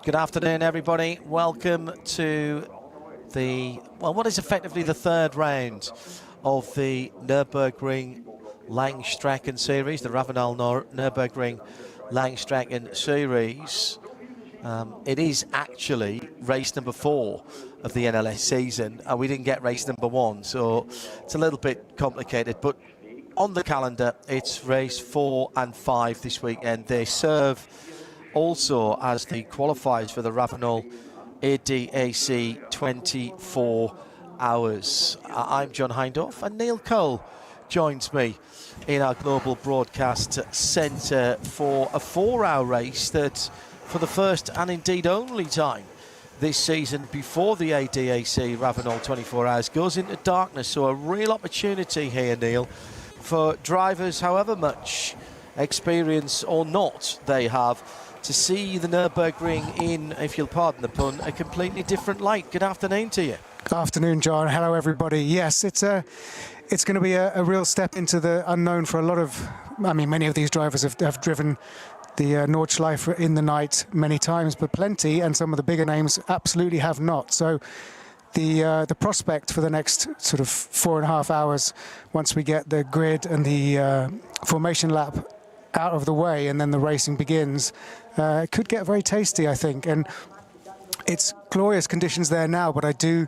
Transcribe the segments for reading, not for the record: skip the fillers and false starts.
Good afternoon, everybody. Welcome to what is effectively the third round of the Nürburgring Langstrecken Series, the Ravenel Nürburgring Langstrecken Series. It is actually race number 4 of the NLS season, and we didn't get race number 1, so it's a little bit complicated. But on the calendar, it's race 4 and 5 this weekend. They serve also as the qualifiers for the Ravenel ADAC 24 hours. I'm John Hindorf, and Neil Cole joins me in our global broadcast centre for a 4-hour race that, for the first and indeed only time this season before the ADAC Ravenel 24 hours, goes into darkness. So a real opportunity here, Neil, for drivers, however much experience or not they have, to see the Nürburgring in, if you'll pardon the pun, a completely different light. Good afternoon to you. Good afternoon, John. Hello, everybody. Yes, it's going to be a real step into the unknown for a lot of, many of these drivers have driven the Nordschleife in the night many times, but plenty, and some of the bigger names absolutely have not. So the prospect for the next sort of 4.5 hours, once we get the grid and the formation lap out of the way and then the racing begins, it could get very tasty, I think. And it's glorious conditions there now, but I do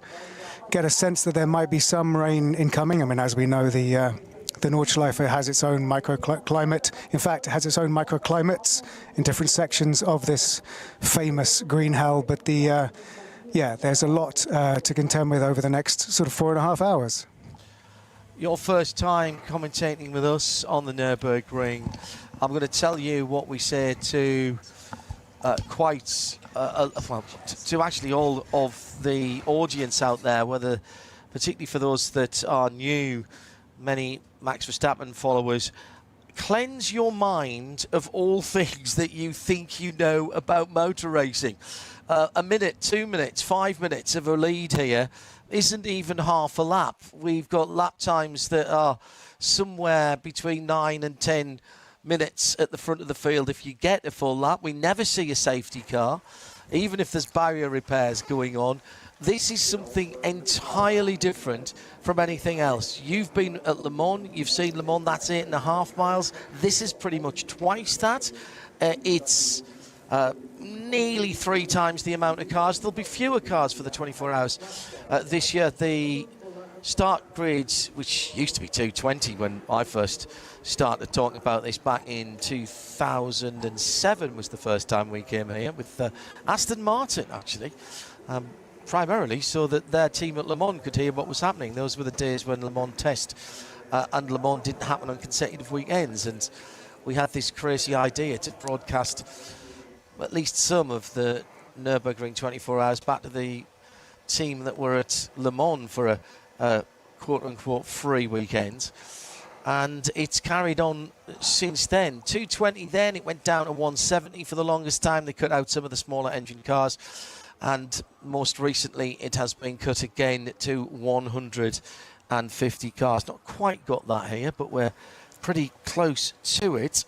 get a sense that there might be some rain incoming. As we know, the Nordschleife has its own microclimate. In fact, it has its own microclimates in different sections of this famous green hell. But there's a lot to contend with over the next sort of 4.5 hours. Your first time commentating with us on the Nürburgring. I'm going to tell you what we said to to actually all of the audience out there, whether particularly for those that are new, many Max Verstappen followers. Cleanse your mind of all things that you think you know about motor racing. A minute, 2 minutes, 5 minutes of a lead here isn't even half a lap. We've got lap times that are somewhere between 9 and 10 minutes at the front of the field if you get a full lap. We never see a safety car, even if there's barrier repairs going on. This is something entirely different from anything else. You've been at Le Mans, you've seen Le Mans, that's 8.5 miles. This is pretty much twice that. It's nearly 3 times the amount of cars. There'll be fewer cars for the 24 hours this year. The start grids, which used to be 220 when I first started talking about this back in 2007, was the first time we came here with Aston Martin, actually. Primarily so that their team at Le Mans could hear what was happening. Those were the days when Le Mans test and Le Mans didn't happen on consecutive weekends, and we had this crazy idea to broadcast at least some of the Nürburgring 24 hours back to the team that were at Le Mans for a quote-unquote free weekend. And it's carried on since then. 220 then, it went down to 170 for the longest time. They cut out some of the smaller engine cars. And most recently, it has been cut again to 150 cars. Not quite got that here, but we're pretty close to it.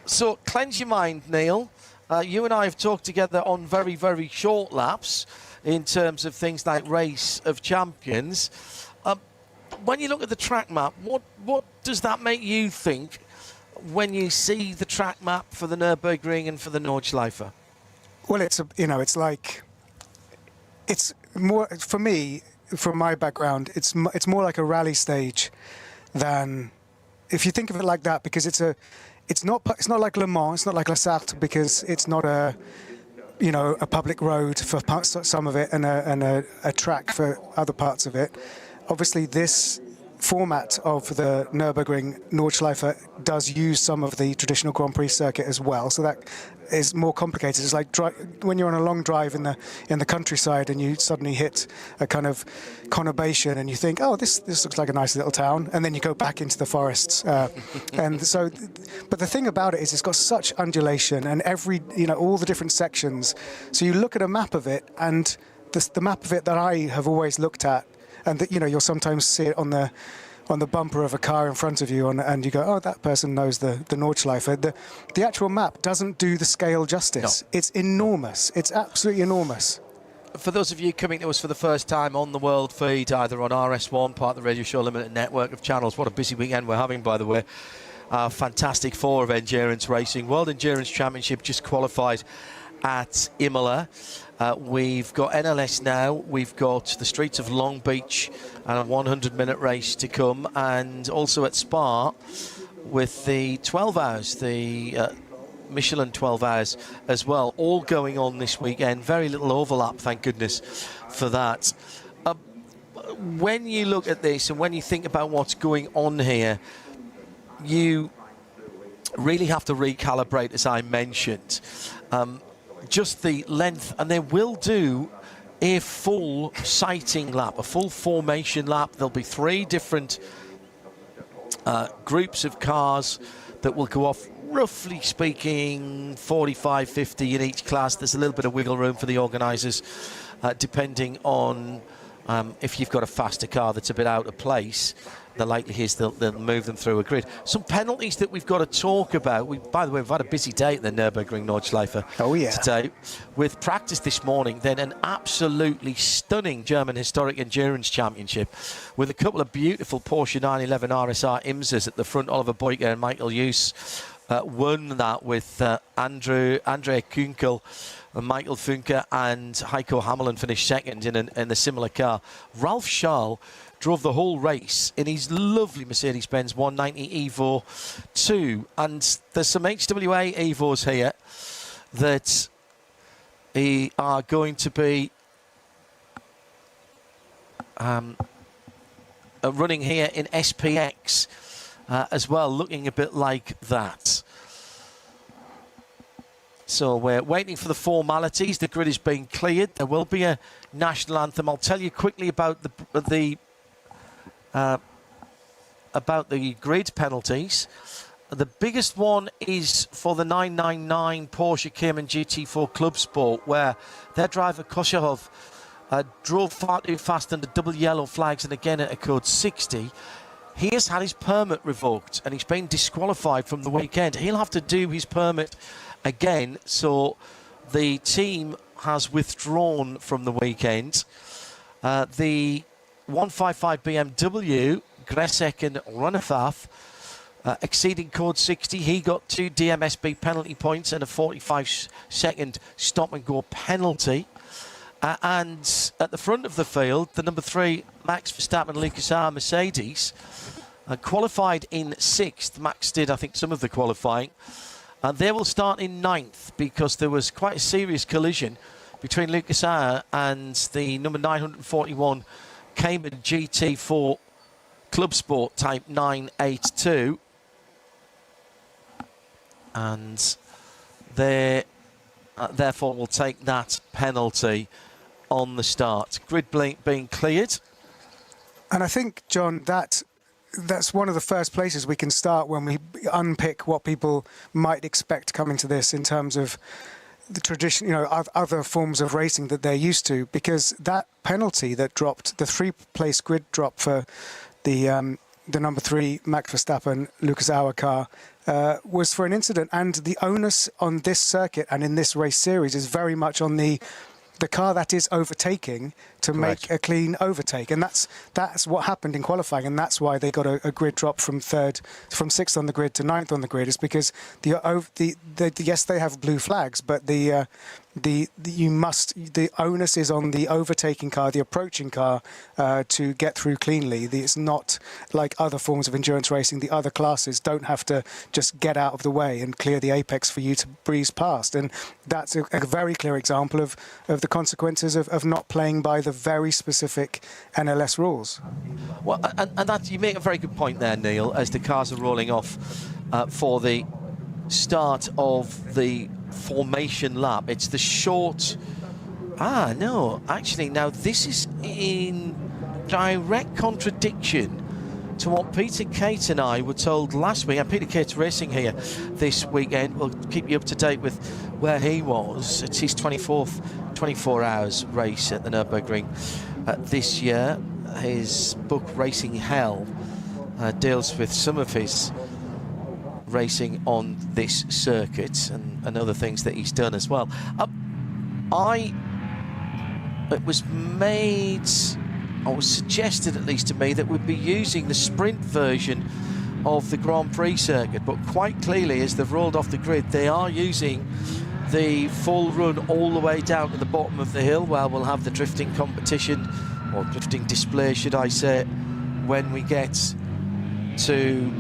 So cleanse your mind, Neil. You and I have talked together on very, very short laps in terms of things like Race of Champions. When you look at the track map, what does that make you think when you see the track map for the Nürburgring and for the Nordschleife? Well, it's more, for me, from my background, it's more like a rally stage than, if you think of it like that, because it's not like Le Mans, it's not like La Sarthe, because it's not a public road for some of it and a track for other parts of it. Obviously, this format of the Nürburgring Nordschleife does use some of the traditional Grand Prix circuit as well, so that is more complicated. It's like when you're on a long drive in the countryside and you suddenly hit a kind of conurbation and you think, oh, this looks like a nice little town, and then you go back into the forests. And so, but the thing about it is it's got such undulation and all the different sections. So you look at a map of it, and the map of it that I have always looked at, and that you'll sometimes see it on the on the bumper of a car in front of you, and you go, oh, that person knows the Nordschleife. The actual map doesn't do the scale justice. No. It's enormous. It's absolutely enormous. For those of you coming to us for the first time on the world feed, either on RS1, part of the Radio Show Limited network of channels, what a busy weekend we're having, by the way. Fantastic four of endurance racing. World Endurance Championship just qualified at Imola. We've got NLS now. We've got the streets of Long Beach and a 100-minute race to come. And also at Spa with the 12 hours, the Michelin 12 hours as well, all going on this weekend. Very little overlap, thank goodness for that. When you look at this and when you think about what's going on here, you really have to recalibrate, as I mentioned, just the length, and they will do a full sighting lap, a full formation lap. There'll be 3 different groups of cars that will go off, roughly speaking 45, 50 in each class. There's a little bit of wiggle room for the organisers, depending on if you've got a faster car that's a bit out of place. The likelihood is they'll move them through a grid. Some penalties that we've got to talk about. By the way, we've had a busy day at the Nürburgring Nordschleife today. With practice this morning, then an absolutely stunning German Historic Endurance Championship with a couple of beautiful Porsche 911 RSR IMSAs at the front. Oliver Boyka and Michael Hughes won that with Andre Kunkel, Michael Funke and Heiko Hammelin finished second in a similar car. Ralf Schall drove the whole race in his lovely Mercedes-Benz 190 Evo 2. And there's some HWA Evos here that are going to be running here in SPX as well, looking a bit like that. So we're waiting for the formalities. The grid is being cleared. There will be a national anthem. I'll tell you quickly about the grid penalties. The biggest one is for the 999 Porsche Cayman GT4 Club Sport, where their driver Koshahov drove far too fast under double yellow flags and again at a code 60. He has had his permit revoked and he's been disqualified from the weekend. He'll have to do his permit again, so the team has withdrawn from the weekend. The 155 BMW, Gresek and Runafaf, exceeding code 60. He got 2 DMSB penalty points and a 45-second stop-and-go penalty. And at the front of the field, the number 3, Max Verstappen, Lucas R. Mercedes, qualified in 6th. Max did, I think, some of the qualifying. And they will start in 9th because there was quite a serious collision between Lucas R. and the number 941 Cayman GT4 Club Sport Type 982. And they therefore will take that penalty on the start. Grid being cleared. And I think, John, that's one of the first places we can start when we unpick what people might expect coming to this in terms of the tradition, other forms of racing that they're used to, because that penalty that dropped, the 3-place grid drop for the number 3 Max Verstappen Lucas Auer car, was for an incident, and the onus on this circuit and in this race series is very much on the car that is overtaking to make a clean overtake, and that's what happened in qualifying, and that's why they got a grid drop from 6th on the grid to 9th on the grid, is because yes, they have blue flags, but the onus is on the overtaking car, the approaching car, to get through cleanly. It's not like other forms of endurance racing. The other classes don't have to just get out of the way and clear the apex for you to breeze past, and that's a very clear example of the consequences of not playing by the very specific NLS rules. Well, and that, you make a very good point there, Neil, as the cars are rolling off for the start of the formation lap. It's the short... no, actually, now this is in direct contradiction to what Peter Kate and I were told last week. And Peter Kate's racing here this weekend. We'll keep you up to date with where he was. It's his 24 hours race at the Nürburgring this year. His book, Racing Hell, deals with some of his racing on this circuit and other things that he's done as well. It was made, or was suggested at least to me, that we'd be using the sprint version of the Grand Prix circuit, but quite clearly as they've rolled off the grid, they are using the full run all the way down to the bottom of the hill, where we'll have the drifting competition, or drifting display should I say, when we get to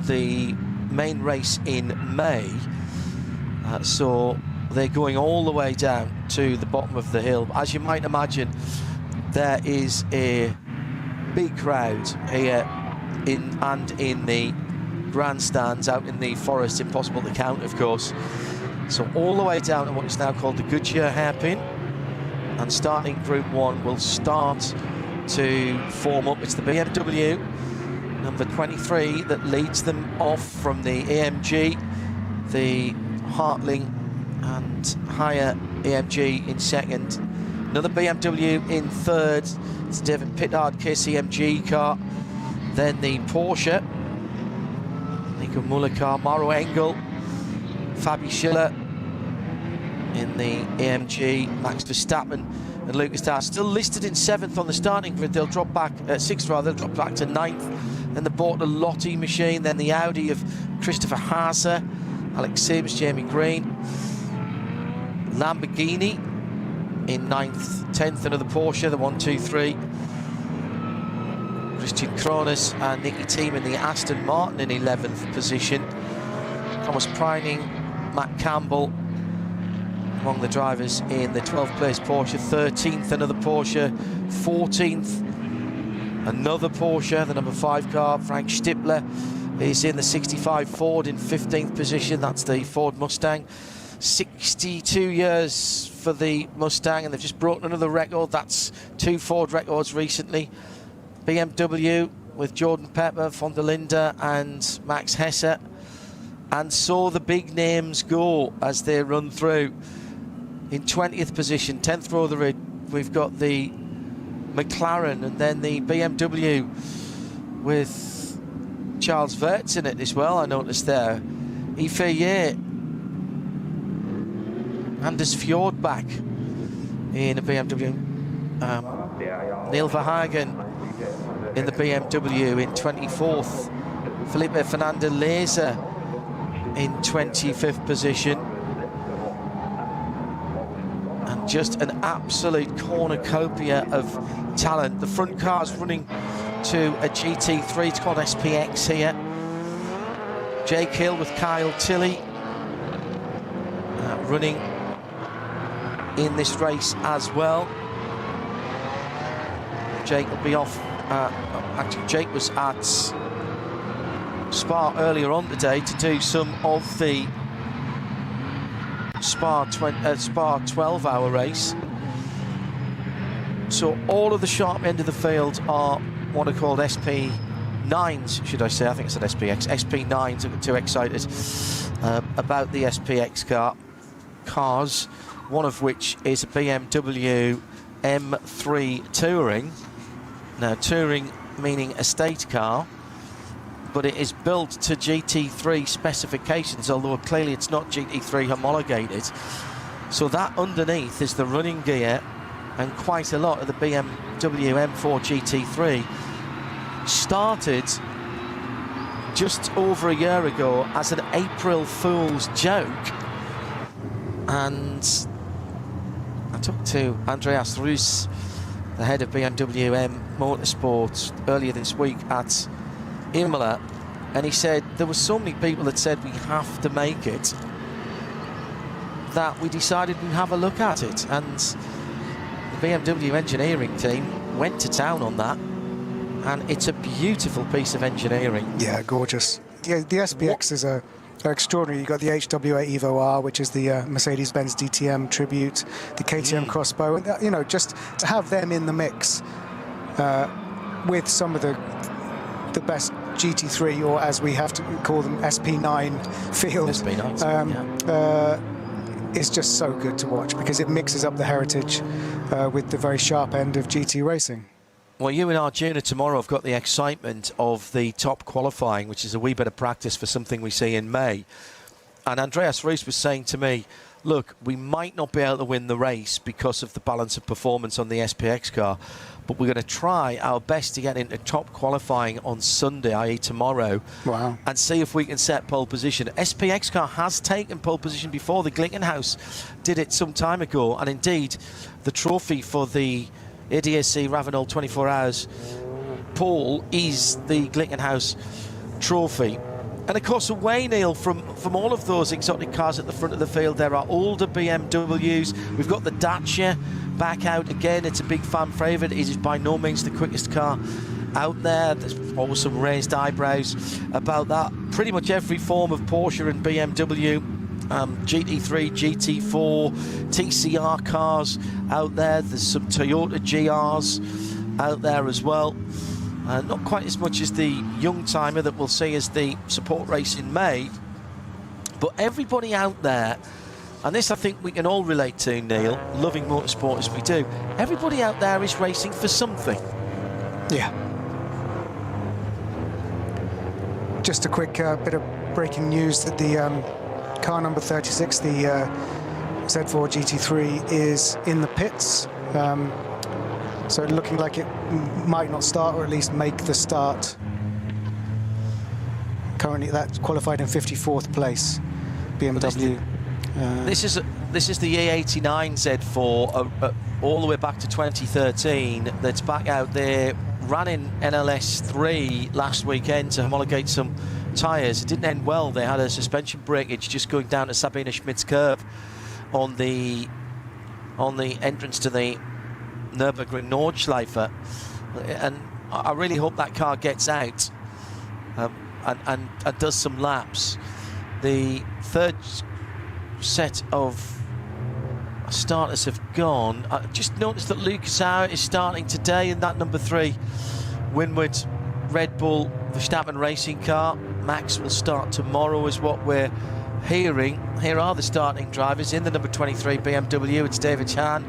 the main race in May. So they're going all the way down to the bottom of the hill. As you might imagine, there is a big crowd here in the grandstands out in the forest, impossible to count of course. So all the way down to what is now called the Goodyear hairpin, and starting Group 1 will start to form up. It's the BMW number 23 that leads them off from the AMG, the Hartling and higher AMG in second. Another BMW in third. It's David Pittard KCMG car. Then the Porsche, Nico Mullicar, Mauro Engel, Fabi Schiller in the AMG, Max Verstappen and Lucas Starr still listed in 7th on the starting grid. They'll drop back, 6th rather, they'll drop back to 9th. Then the Bortolotti machine, then the Audi of Christopher Haase, Alex Sims, Jamie Green, Lamborghini in 9th, 10th, another Porsche, the 1, 2, 3. Christian Kronos and Nicky Thiem in the Aston Martin in 11th position. Thomas Preining, Matt Campbell among the drivers in the 12th place Porsche. 13th, another Porsche. 14th, another Porsche, the number 5 car. Frank Stippler is in the 65 Ford in 15th position. That's the Ford Mustang. 62 years for the Mustang, and they've just broken another record. That's 2 Ford records recently. BMW with Jordan Pepper, von der Linde and Max Hesse. And so the big names go as they run through. In 20th position, 10th row of the grid, we've got the McLaren and then the BMW with Charles Wirtz in it as well, I noticed there. Ifeye, Anders Fjordbach in a BMW. Neil Verhagen in the BMW in 24th. Felipe Fernando Laser in 25th position. And just an absolute cornucopia of talent. The front car's running to a GT3, it's called SPX here. Jake Hill with Kyle Tilley running in this race as well. Jake will be off. Actually, Jake was at Spa earlier on today to do some of the Spa 12-hour race. So all of the sharp end of the field are what are called SP9s, should I say? I think it's an SPX. SP9s. I got too excited about the SPX cars, one of which is a BMW M3 Touring. Now, Touring meaning estate car, but it is built to GT3 specifications, although clearly it's not GT3 homologated. So that underneath is the running gear, and quite a lot of the BMW M4 GT3 started just over a year ago as an April Fool's joke. And I talked to Andreas Russ, the head of BMW M Motorsport, earlier this week at Imola, and he said there were so many people that said we have to make it that we decided we'd have a look at it, and the BMW engineering team went to town on that, and it's a beautiful piece of engineering. Yeah, gorgeous. Yeah, the SPXs are extraordinary. You've got the HW8 Evo R, which is the Mercedes-Benz DTM tribute, the KTM Crossbow, and you know, just to have them in the mix with some of the best GT3, or as we have to call them, SP9 field. SP9s, it's just so good to watch because it mixes up the heritage with the very sharp end of GT racing. Well, you and Arjuna tomorrow have got the excitement of the top qualifying, which is a wee bit of practice for something we see in May. And Andreas Rees was saying to me, look, we might not be able to win the race because of the balance of performance on the SPX car, but we're going to try our best to get into top qualifying on Sunday, i.e. tomorrow, Wow. and see if we can set pole position. SPX car has taken pole position before. The Glickenhaus did it some time ago, and indeed the trophy for the ADAC Ravenel 24 hours pole is the Glickenhaus trophy. And of course, away, Neil, from all of those exotic cars at the front of the field, there are older BMWs. We've got the Dacia back out again. It's a big fan favourite. It is by no means the quickest car out there. There's always some raised eyebrows about that. Pretty much every form of Porsche and BMW, GT3, GT4, TCR cars out there. There's some Toyota GRs out there as well. Not quite as much as the young timer that we'll see as the support race in May, but everybody out there, and this I think we can all relate to, Neil, loving motorsport as we do, everybody out there is racing for something. Yeah. Just a quick bit of breaking news that the car number 36, the Z4 GT3, is in the pits. So looking like it might not start, or at least make the start. Currently, that's qualified in 54th place. BMW. This is the E89 Z4 all the way back to 2013. That's back out there. Ran in NLS 3 last weekend to homologate some tyres. It didn't end well. They had a suspension breakage just going down to Sabine Schmidt's curve on the entrance to the Nürburgring Nordschleife, and I really hope that car gets out and does some laps. The third set of starters have gone. I just noticed that Lucas Auer is starting today in that number 3 Windward Red Bull Verstappen racing car. Max will start tomorrow is what we're hearing. Here are the starting drivers. In the number 23 BMW, it's David Hahn.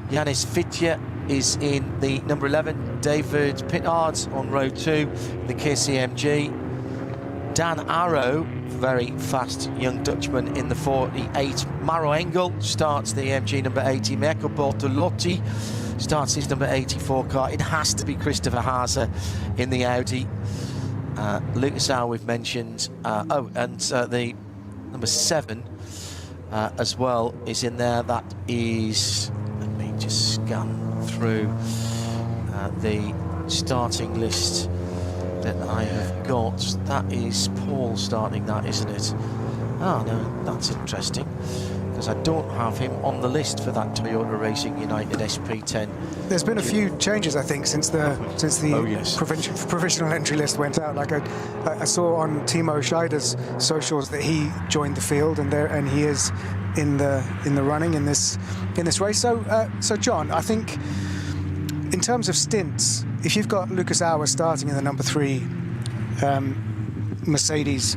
Yanis Fitje is in the number 11. David Pittard on row 2, the KCMG. Dan Arrow, very fast young Dutchman, in the 48. Maro Engel starts the AMG number 80. Mirko Bortolotti starts his number 84 car. It has to be Christopher Haase in the Audi. Lucas Auer we've mentioned. The number 7 as well is in there. That is... just scan through the starting list that I have got. That is Paul starting that, isn't it? Oh no, that's interesting, because I don't have him on the list for that Toyota Racing United SP10. There's been a few changes, I think, since the provisional entry list went out. Like I saw on Timo Scheider's socials that he joined the field, and he is in the running in this race. So John, I think in terms of stints, if you've got Lucas Auer starting in the number 3 Mercedes,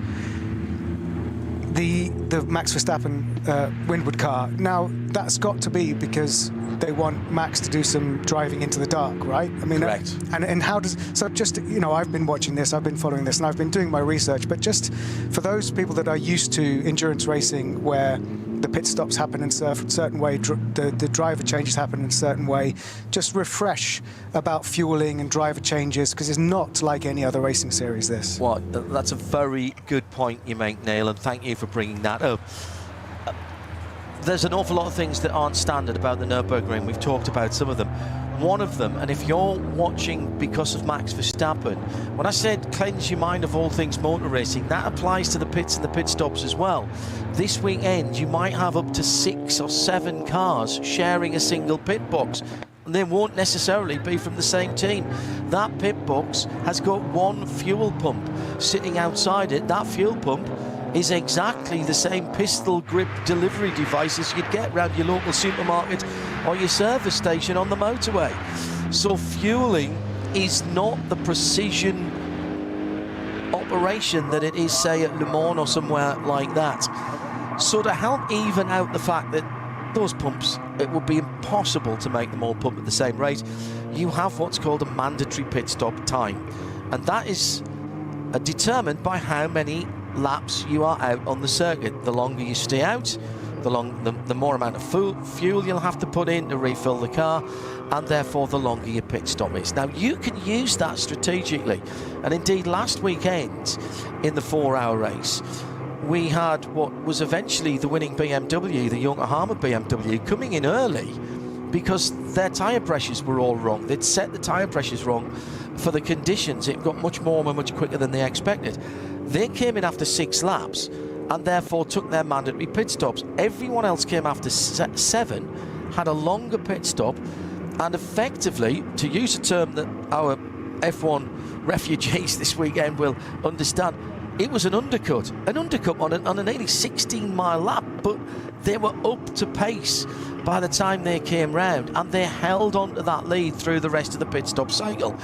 the Max Verstappen Windward car, now that's got to be because they want Max to do some driving into the dark, right? I mean, correct. And how does, so just, you know, I've been watching this, I've been following this, and I've been doing my research, but just for those people that are used to endurance racing where the pit stops happen in a certain way, the driver changes happen in a certain way, just refresh about fueling and driver changes, because it's not like any other racing series, this. Well, that's a very good point you make, Neil, and thank you for bringing that up. There's an awful lot of things that aren't standard about the Nürburgring. We've talked about some of them. One of them, and if you're watching because of Max Verstappen, when I said cleanse your mind of all things motor racing, that applies to the pits and the pit stops as well. This weekend, you might have up to 6 or 7 cars sharing a single pit box. And they won't necessarily be from the same team. That pit box has got one fuel pump sitting outside it. That fuel pump is exactly the same pistol grip delivery device as you'd get around your local supermarket or your service station on the motorway. So fueling is not the precision operation that it is, say, at Le Mans or somewhere like that. So to help even out the fact that those pumps, it would be impossible to make them all pump at the same rate. You have what's called a mandatory pit stop time, and that is determined by how many laps you are out on the circuit. The longer you stay out, the more amount of fuel you'll have to put in to refill the car, and therefore the longer your pit stop is. Now, you can use that strategically, and indeed last weekend in the 4-hour race we had what was eventually the winning BMW, the Yokohama BMW, coming in early because their tyre pressures were all wrong. They'd set the tyre pressures wrong for the conditions. It got much warmer much quicker than they expected. They came in after 6 laps and therefore took their mandatory pit stops. Everyone else came after 7, had a longer pit stop, and effectively, to use a term that our F1 refugees this weekend will understand, it was an undercut on an 16-mile lap, but they were up to pace by the time they came round, and they held on to that lead through the rest of the pit stop cycle.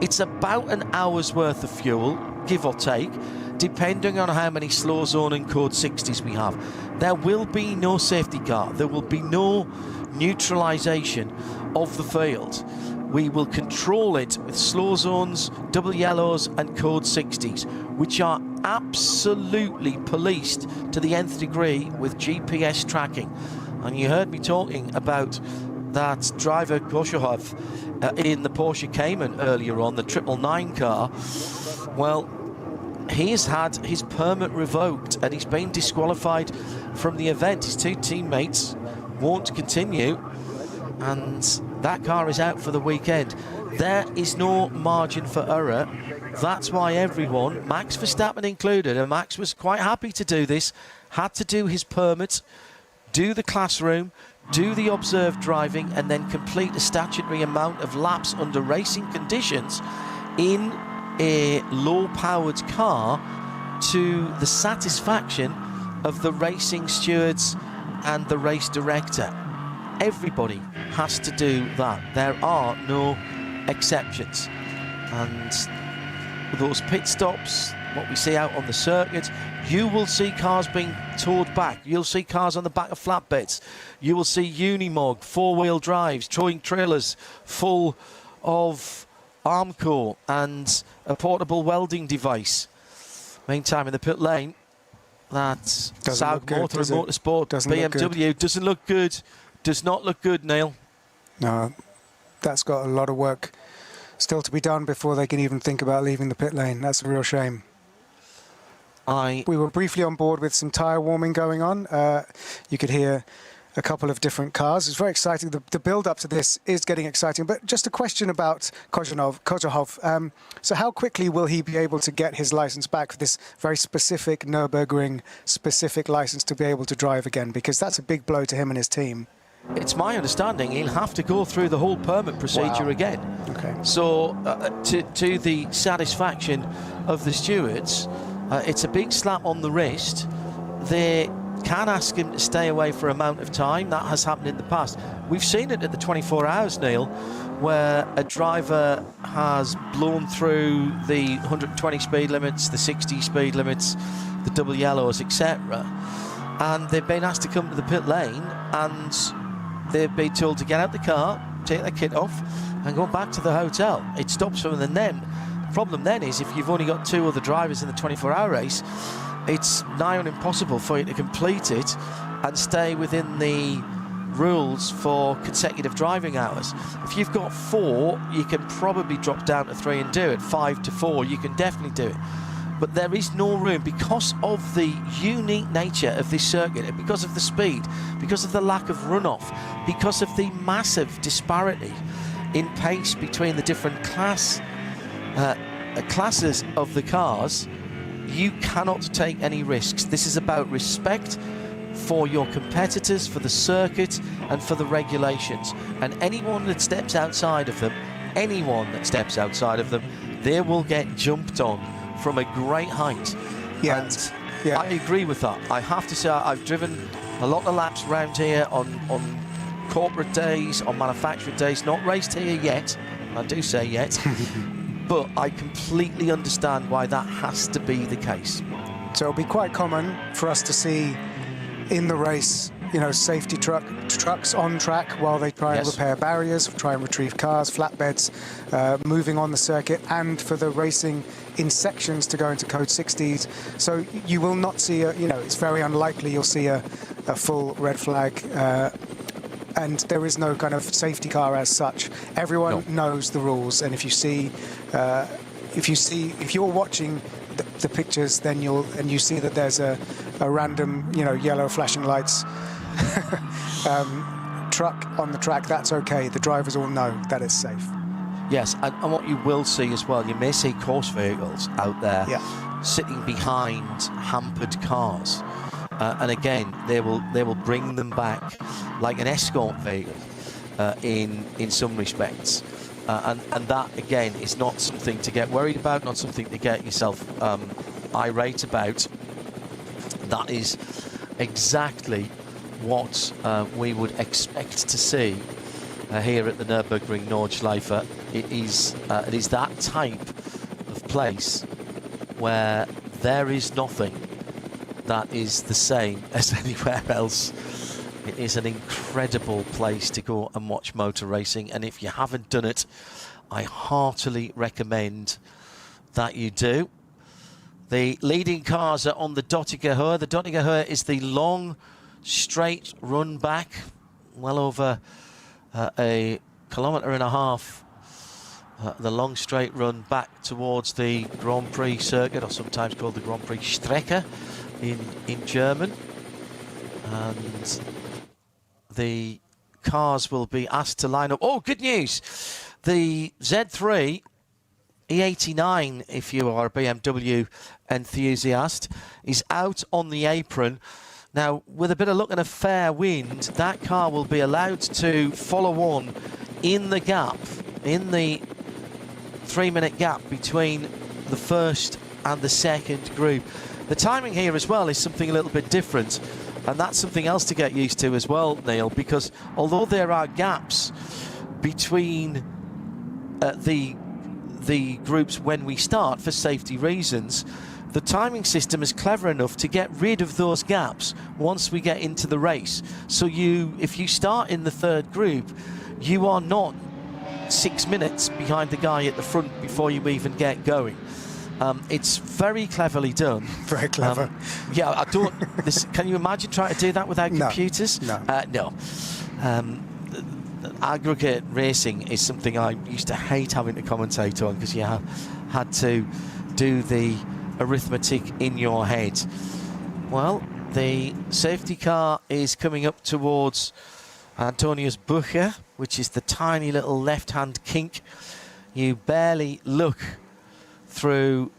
It's about an hour's worth of fuel, give or take, depending on how many slow zone and code 60s we have. There will be no safety car. There will be no neutralisation of the field. We will control it with slow zones, double yellows and code 60s, which are absolutely policed to the nth degree with GPS tracking. And you heard me talking about that driver Koshehov in the Porsche Cayman earlier on, the 999 car. Well, he's had his permit revoked and he's been disqualified from the event. His 2 teammates won't continue, and that car is out for the weekend. There is no margin for error. That's why everyone, Max Verstappen included, and Max was quite happy to do this, had to do his permit, do the classroom, do the observed driving, and then complete a statutory amount of laps under racing conditions in a low-powered car to the satisfaction of the racing stewards and the race director. Everybody has to do that. There are no exceptions. And those pit stops, what we see out on the circuit, you will see cars being towed back. You'll see cars on the back of flatbeds. You will see Unimog, 4-wheel drives, towing trailers full of Armco and a portable welding device. Meantime, in the pit lane, that Saug Motor and Motorsport BMW doesn't look good. Does not look good, Neil. No, that's got a lot of work still to be done before they can even think about leaving the pit lane. That's a real shame. We were briefly on board with some tyre warming going on. You could hear a couple of different cars. It's very exciting. The build-up to this is getting exciting. But just a question about Koshehov. So how quickly will he be able to get his license back for this very specific Nürburgring-specific license to be able to drive again? Because that's a big blow to him and his team. It's my understanding he'll have to go through the whole permit procedure again. Okay. So to the satisfaction of the stewards, it's a big slap on the wrist. They can ask him to stay away for an amount of time. That has happened in the past. We've seen it at the 24 hours, Neil, where a driver has blown through the 120 speed limits, the 60 speed limits, the double yellows, etc. And they've been asked to come to the pit lane, and they've been told to get out the car, take their kit off, and go back to the hotel. It stops them, and then the problem then is if you've only got 2 other drivers in the 24-hour race, it's nigh on impossible for you to complete it and stay within the rules for consecutive driving hours. If you've got 4, you can probably drop down to 3 and do it. 5 to 4, you can definitely do it. But there is no room because of the unique nature of this circuit, and because of the speed, because of the lack of runoff, because of the massive disparity in pace between the different classes of the cars. You cannot take any risks. This is about respect for your competitors, for the circuit, and for the regulations. And anyone that steps outside of them, they will get jumped on from a great height. Yeah. And I agree with that. I have to say, I've driven a lot of laps around here on corporate days, on manufacturing days, not raced here yet. I do say yet. But I completely understand why that has to be the case. So it'll be quite common for us to see in the race you know, safety trucks on track while they try and repair barriers, try and retrieve cars, flatbeds, moving on the circuit, and for the racing in sections to go into code 60s. So you will not see you know, it's very unlikely you'll see a full red flag. And there is no kind of safety car as such. Everyone knows the rules, and if you're watching the pictures, then you see that there's a random, you know, yellow flashing lights truck on the track. That's okay. The drivers all know that it's safe. Yes, and what you will see as well, you may see course vehicles out there sitting behind hampered cars. And again, they will bring them back like an escort vehicle in some respects, and that again is not something to get worried about, not something to get yourself irate about. That is exactly what we would expect to see here at the Nürburgring Nordschleife. It is that type of place where there is nothing that is the same as anywhere else. It is an incredible place to go and watch motor racing, and if you haven't done it, I heartily recommend that you do. The leading cars are on the 24h. The 24h is the long, straight run back, well over a kilometre and a half. The long straight run back towards the Grand Prix circuit, or sometimes called the Grand Prix Strecke in German, and the cars will be asked to line up. Oh, good news! The Z3 E89, if you are a BMW enthusiast, is out on the apron. Now, with a bit of luck and a fair wind, that car will be allowed to follow on in the gap, in the 3-minute gap between the first and the second group. The timing here as well is something a little bit different, and that's something else to get used to as well, Neil, because although there are gaps between the groups when we start for safety reasons, the timing system is clever enough to get rid of those gaps once we get into the race. So if you start in the third group, you are not 6 minutes behind the guy at the front before you even get going. It's very cleverly done. Very clever. Yeah, I don't. Can you imagine trying to do that without computers? No. No. Aggregate racing is something I used to hate having to commentate on, because you had to do the arithmetic in your head. Well, the safety car is coming up towards Antonius Bucher, which is the tiny little left-hand kink. You barely look through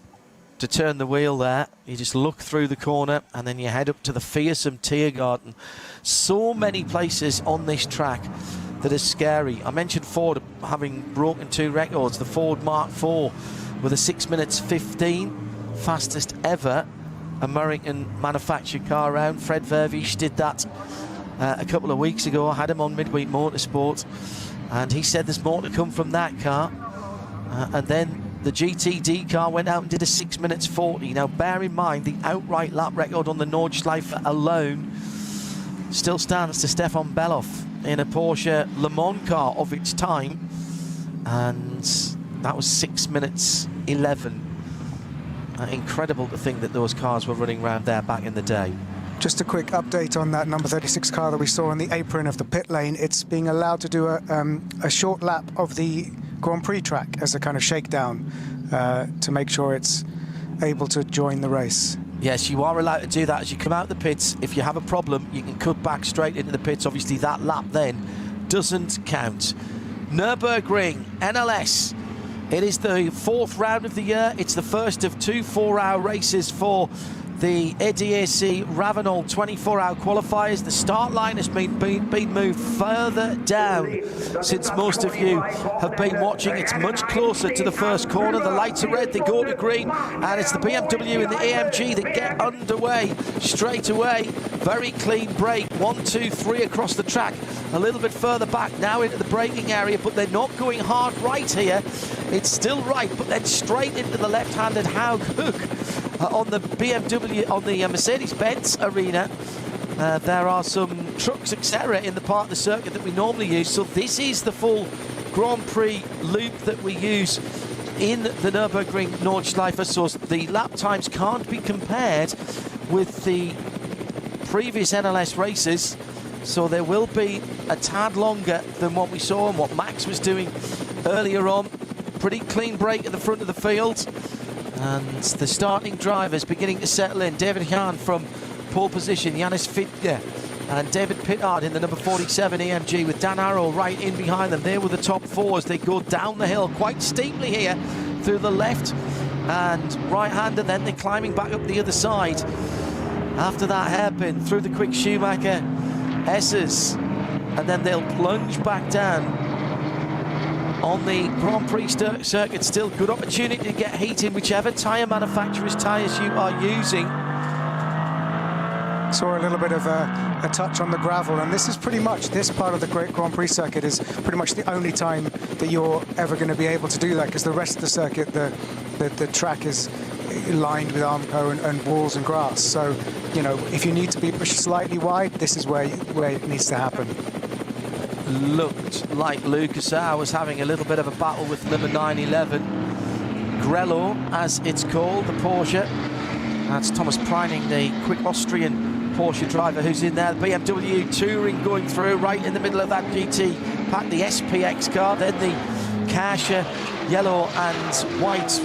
to turn the wheel there. You just look through the corner and then you head up to the fearsome Tiergarten. So many places on this track that are scary. I mentioned Ford having broken 2 records. The Ford Mark IV with a 6 minutes 15, fastest ever American manufactured car around. Fred Vervisch did that a couple of weeks ago. I had him on Midweek Motorsport, and he said there's more to come from that car. And then the GTD car went out and did a 6 minutes 40. Now, bear in mind, the outright lap record on the Nordschleife alone still stands to Stefan Beloff in a Porsche Le Mans car of its time, and that was 6 minutes 11. Incredible to think that those cars were running around there back in the day. Just a quick update on that number 36 car that we saw on the apron of the pit lane. It's being allowed to do a short lap of the Grand Prix track as a kind of shakedown to make sure it's able to join the race. Yes, you are allowed to do that as you come out the pits. If you have a problem, you can cut back straight into the pits. Obviously, that lap then doesn't count. Nürburgring, NLS. It is the 4th round of the year. It's the first of 2 4-hour races for the ADAC Ravenol 24-hour qualifiers. The start line has been moved further down since most of you have been watching. It's much closer to the first corner. The lights are red, they go to green, and it's the BMW and the AMG that get underway straight away. Very clean break, 1, 2, 3 across the track. A little bit further back now into the braking area, but they're not going hard right here. It's still right, but then straight into the left-handed Haug hook on the BMW, on the Mercedes-Benz arena. there are some trucks, etc., in the part of the circuit that we normally use. So this is the full Grand Prix loop that we use in the Nürburgring Nordschleife. So the lap times can't be compared with the previous NLS races. So there will be a tad longer than what we saw and what Max was doing earlier on. Pretty clean break at the front of the field. And the starting drivers beginning to settle in. David Hahn from pole position, Janis Fitge and David Pittard in the number 47 EMG with Dan Arrow right in behind them. They were the top four as they go down the hill quite steeply here through the left and right-hander. Then they're climbing back up the other side. After that hairpin through the quick Schumacher S's, and then they'll plunge back down on the Grand Prix circuit. Still good opportunity to get heat in whichever tyre manufacturer's tyres you are using. Saw a little bit of a touch on the gravel, and this is pretty much, this part of the Great Grand Prix circuit is pretty much the only time that you're ever going to be able to do that, because the rest of the circuit, the track is lined with Armco and walls and grass. So, you know, if you need to be pushed slightly wide, this is where it needs to happen. Looked like Lucas Auer was having a little bit of a battle with number 911 Grello, as it's called, the Porsche. That's Thomas Preining, the quick Austrian Porsche driver who's in there. The BMW Touring going through right in the middle of that GT pack, the SPX car, then the Kasia yellow and white,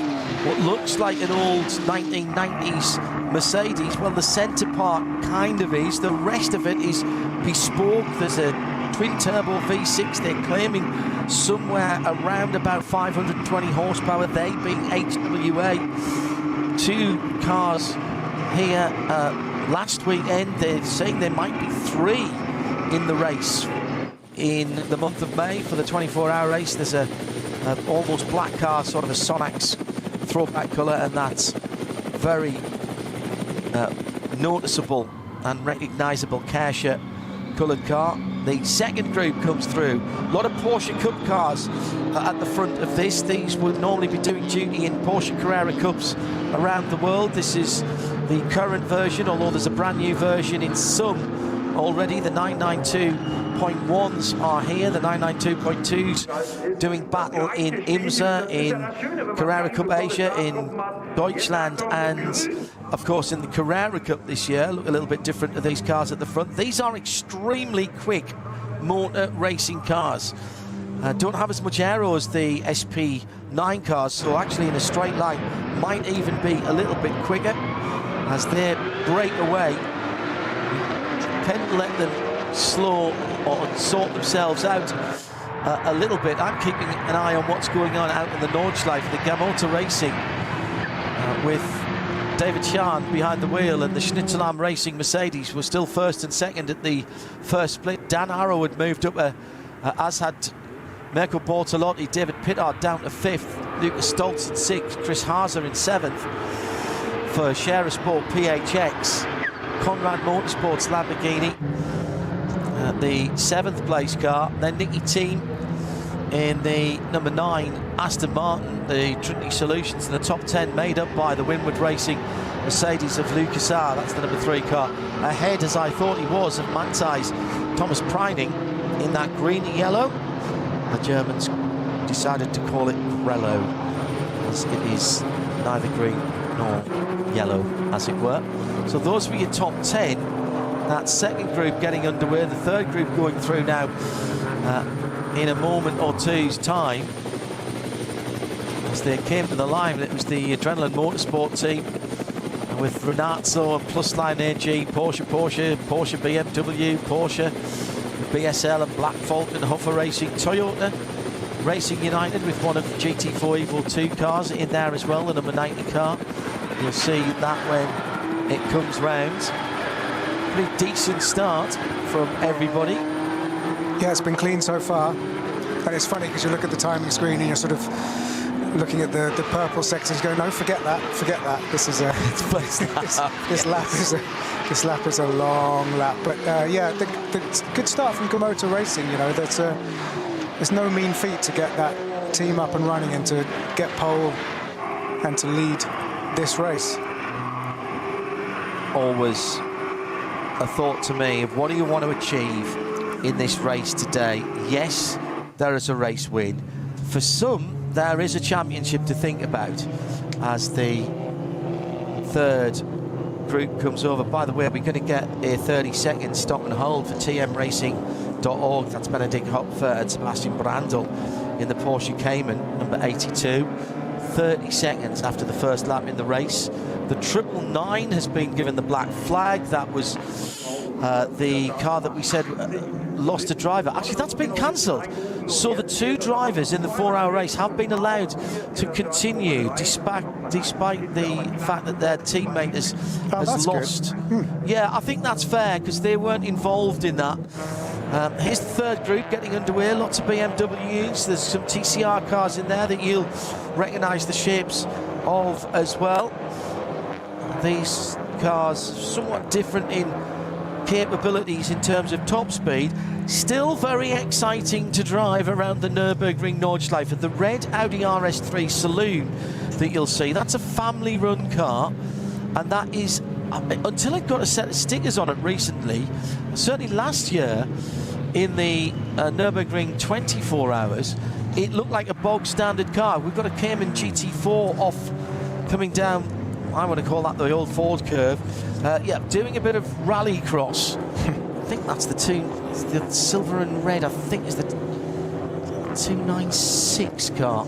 what looks like an old 1990s Mercedes. Well, the centre part kind of is, the rest of it is bespoke. There's a twin-turbo V6 they're claiming somewhere around about 520 horsepower, they being HWA. Two cars here last weekend. They're saying there might be three in the race in the month of May for the 24-hour race. There's a almost black car, sort of a Sonax throwback colour, and that's very noticeable and recognisable Kasia coloured car. The second group comes through. A lot of Porsche Cup cars at the front of this. These would normally be doing duty in Porsche Carrera Cups around the world. This is the current version, although there's a brand new version in some already. The 992.1s are here. The 992.2s doing battle in IMSA, in Carrera Cup Asia, in Deutschland, and of course in the Carrera Cup this year. Look a little bit different to these cars at the front. These are extremely quick motor racing cars. Don't have as much aero as the SP9 cars, so actually in a straight line might even be a little bit quicker as they break away. You tend to let them slow or sort themselves out a little bit. I'm keeping an eye on what's going on out in the Nordschleife, the Gamoto Racing with David Hahn behind the wheel, and the Schnitzelam Racing Mercedes were still first and second at the first split. Dan Arrow had moved up, as had Mirko Bortolotti. David Pittard down to fifth, Lucas Stoltz in sixth, Chris Haase in seventh for Scherer Sport PHX. Conrad Motorsports Lamborghini, the seventh place car. Then Nicky Thiem in the number 9 Aston Martin, the Trinity Solutions in the top 10, made up by the Winward Racing Mercedes of Lucas Auer. That's the number 3 car. Ahead, as I thought he was, of Manthey's Thomas Preining in that green and yellow. The Germans decided to call it Grello, as it is neither green nor yellow, as it were. So those were your top 10. That second group getting underway, the third group going through now in a moment or two's time. As they came to the line, it was the Adrenaline Motorsport team with Renazzo and Plusline AG, Porsche, BMW, Porsche, BSL and Black Falcon, Huffer Racing, Toyota Racing United with one of GT4 Evo 2 cars in there as well, the number 90 car. You'll see that when it comes round. Pretty decent start from everybody. Yeah, it's been clean so far. And it's funny because you look at the timing screen and you're sort of looking at the purple sections going, no, forget that. This is a this lap is a long lap. But yeah, the good start from Gamoto Racing. You know, there's no mean feat to get that team up and running and to get pole and to lead this race. Always a thought to me of what do you want to achieve in this race today? Yes, there is a race win. For some, there is a championship to think about as the third group comes over. By the way, we're going to get a 30-second stop and hold for tmracing.org. That's Benedict Hopfer and Sebastian Brandl in the Porsche Cayman, number 82. 30 seconds after the first lap in the race. The 999 has been given the black flag. That was the car that we said lost a driver. Actually, that's been cancelled. So the two drivers in the 4-hour race have been allowed to continue despite the fact that their teammate has lost. Yeah, I think that's fair because they weren't involved in that. Here's the third group getting underway. Lots of BMWs. There's some TCR cars in there that you'll recognise the shapes of as well. These cars somewhat different in capabilities in terms of top speed. Still very exciting to drive around the Nürburgring Nordschleife. The red Audi RS3 Saloon that you'll see, that's a family-run car, and that is, until it got a set of stickers on it recently, certainly last year in the Nürburgring 24 hours, it looked like a bog standard car. We've got a Cayman GT4 off coming down, I want to call that the old Ford curve. Yeah, doing a bit of rallycross. I think that's the silver and red, I think is the 296 car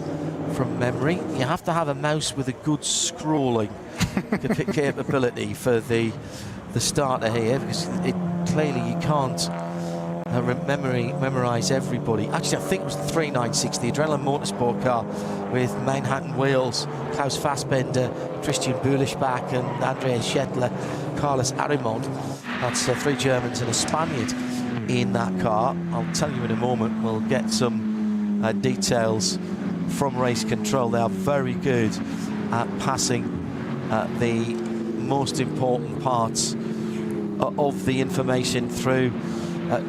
from memory. You have to have a mouse with a good scrolling capability for the starter here, because clearly you can't memorise everybody. Actually, I think it was the 396, the Adrenaline Motorsport car with Manhattan wheels, Klaus Fassbender, Christian Bulischbach and Andreas Schettler, Carlos Arimont. That's 3 Germans and a Spaniard in that car. I'll tell you in a moment. We'll get some details from race control. They are very good at passing the most important parts of the information through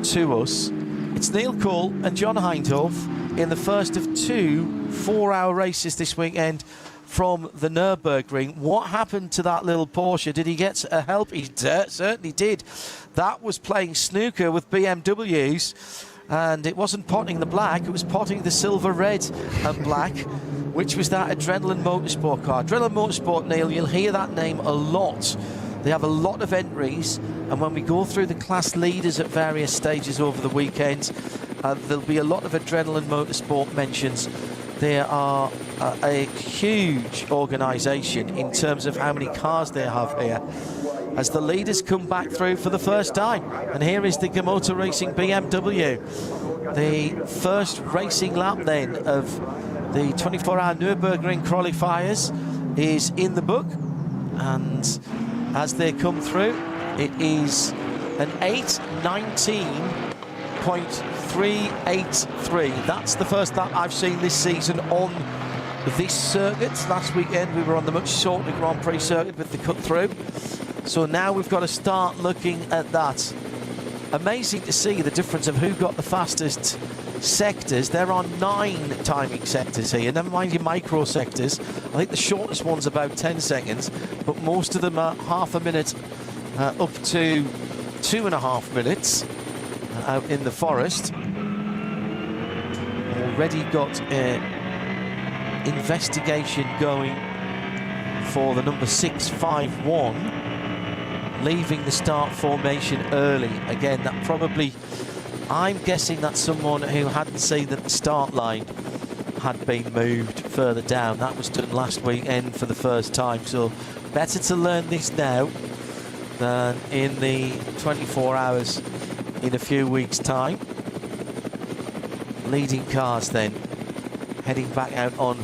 to us. It's Neil Cole and John Hindhaugh in the first of 2 4-hour races this weekend from the Nürburgring. What happened to that little Porsche? Did he get a help? He certainly did. That was playing snooker with BMWs, and it wasn't potting the black, it was potting the silver, red and black, which was that Adrenaline Motorsport car. Adrenaline Motorsport, Neil, you'll hear that name a lot. They have a lot of entries, and when we go through the class leaders at various stages over the weekend, there'll be a lot of Adrenaline Motorsport mentions. They are a huge organisation in terms of how many cars they have here, as the leaders come back through for the first time. And here is the Gamoto Racing BMW. The first racing lap then of the 24-hour Nürburgring Qualifiers is in the book, and as they come through, it is an 8:19.383. That's the first lap I've seen this season on this circuit. Last weekend we were on the much shorter Grand Prix circuit with the cut through. So now we've got to start looking at that. Amazing to see the difference of who got the fastest sectors. There are 9 timing sectors here, never mind your micro sectors. I think the shortest one's about 10 seconds, but most of them are half a minute up to 2.5 minutes out in the forest. Already got an investigation going for the number 651, leaving the start formation early. Again, that probably, I'm guessing that's someone who hadn't seen that the start line had been moved further down. That was done last weekend for the first time, so better to learn this now than in the 24 hours in a few weeks' time. Leading cars then heading back out on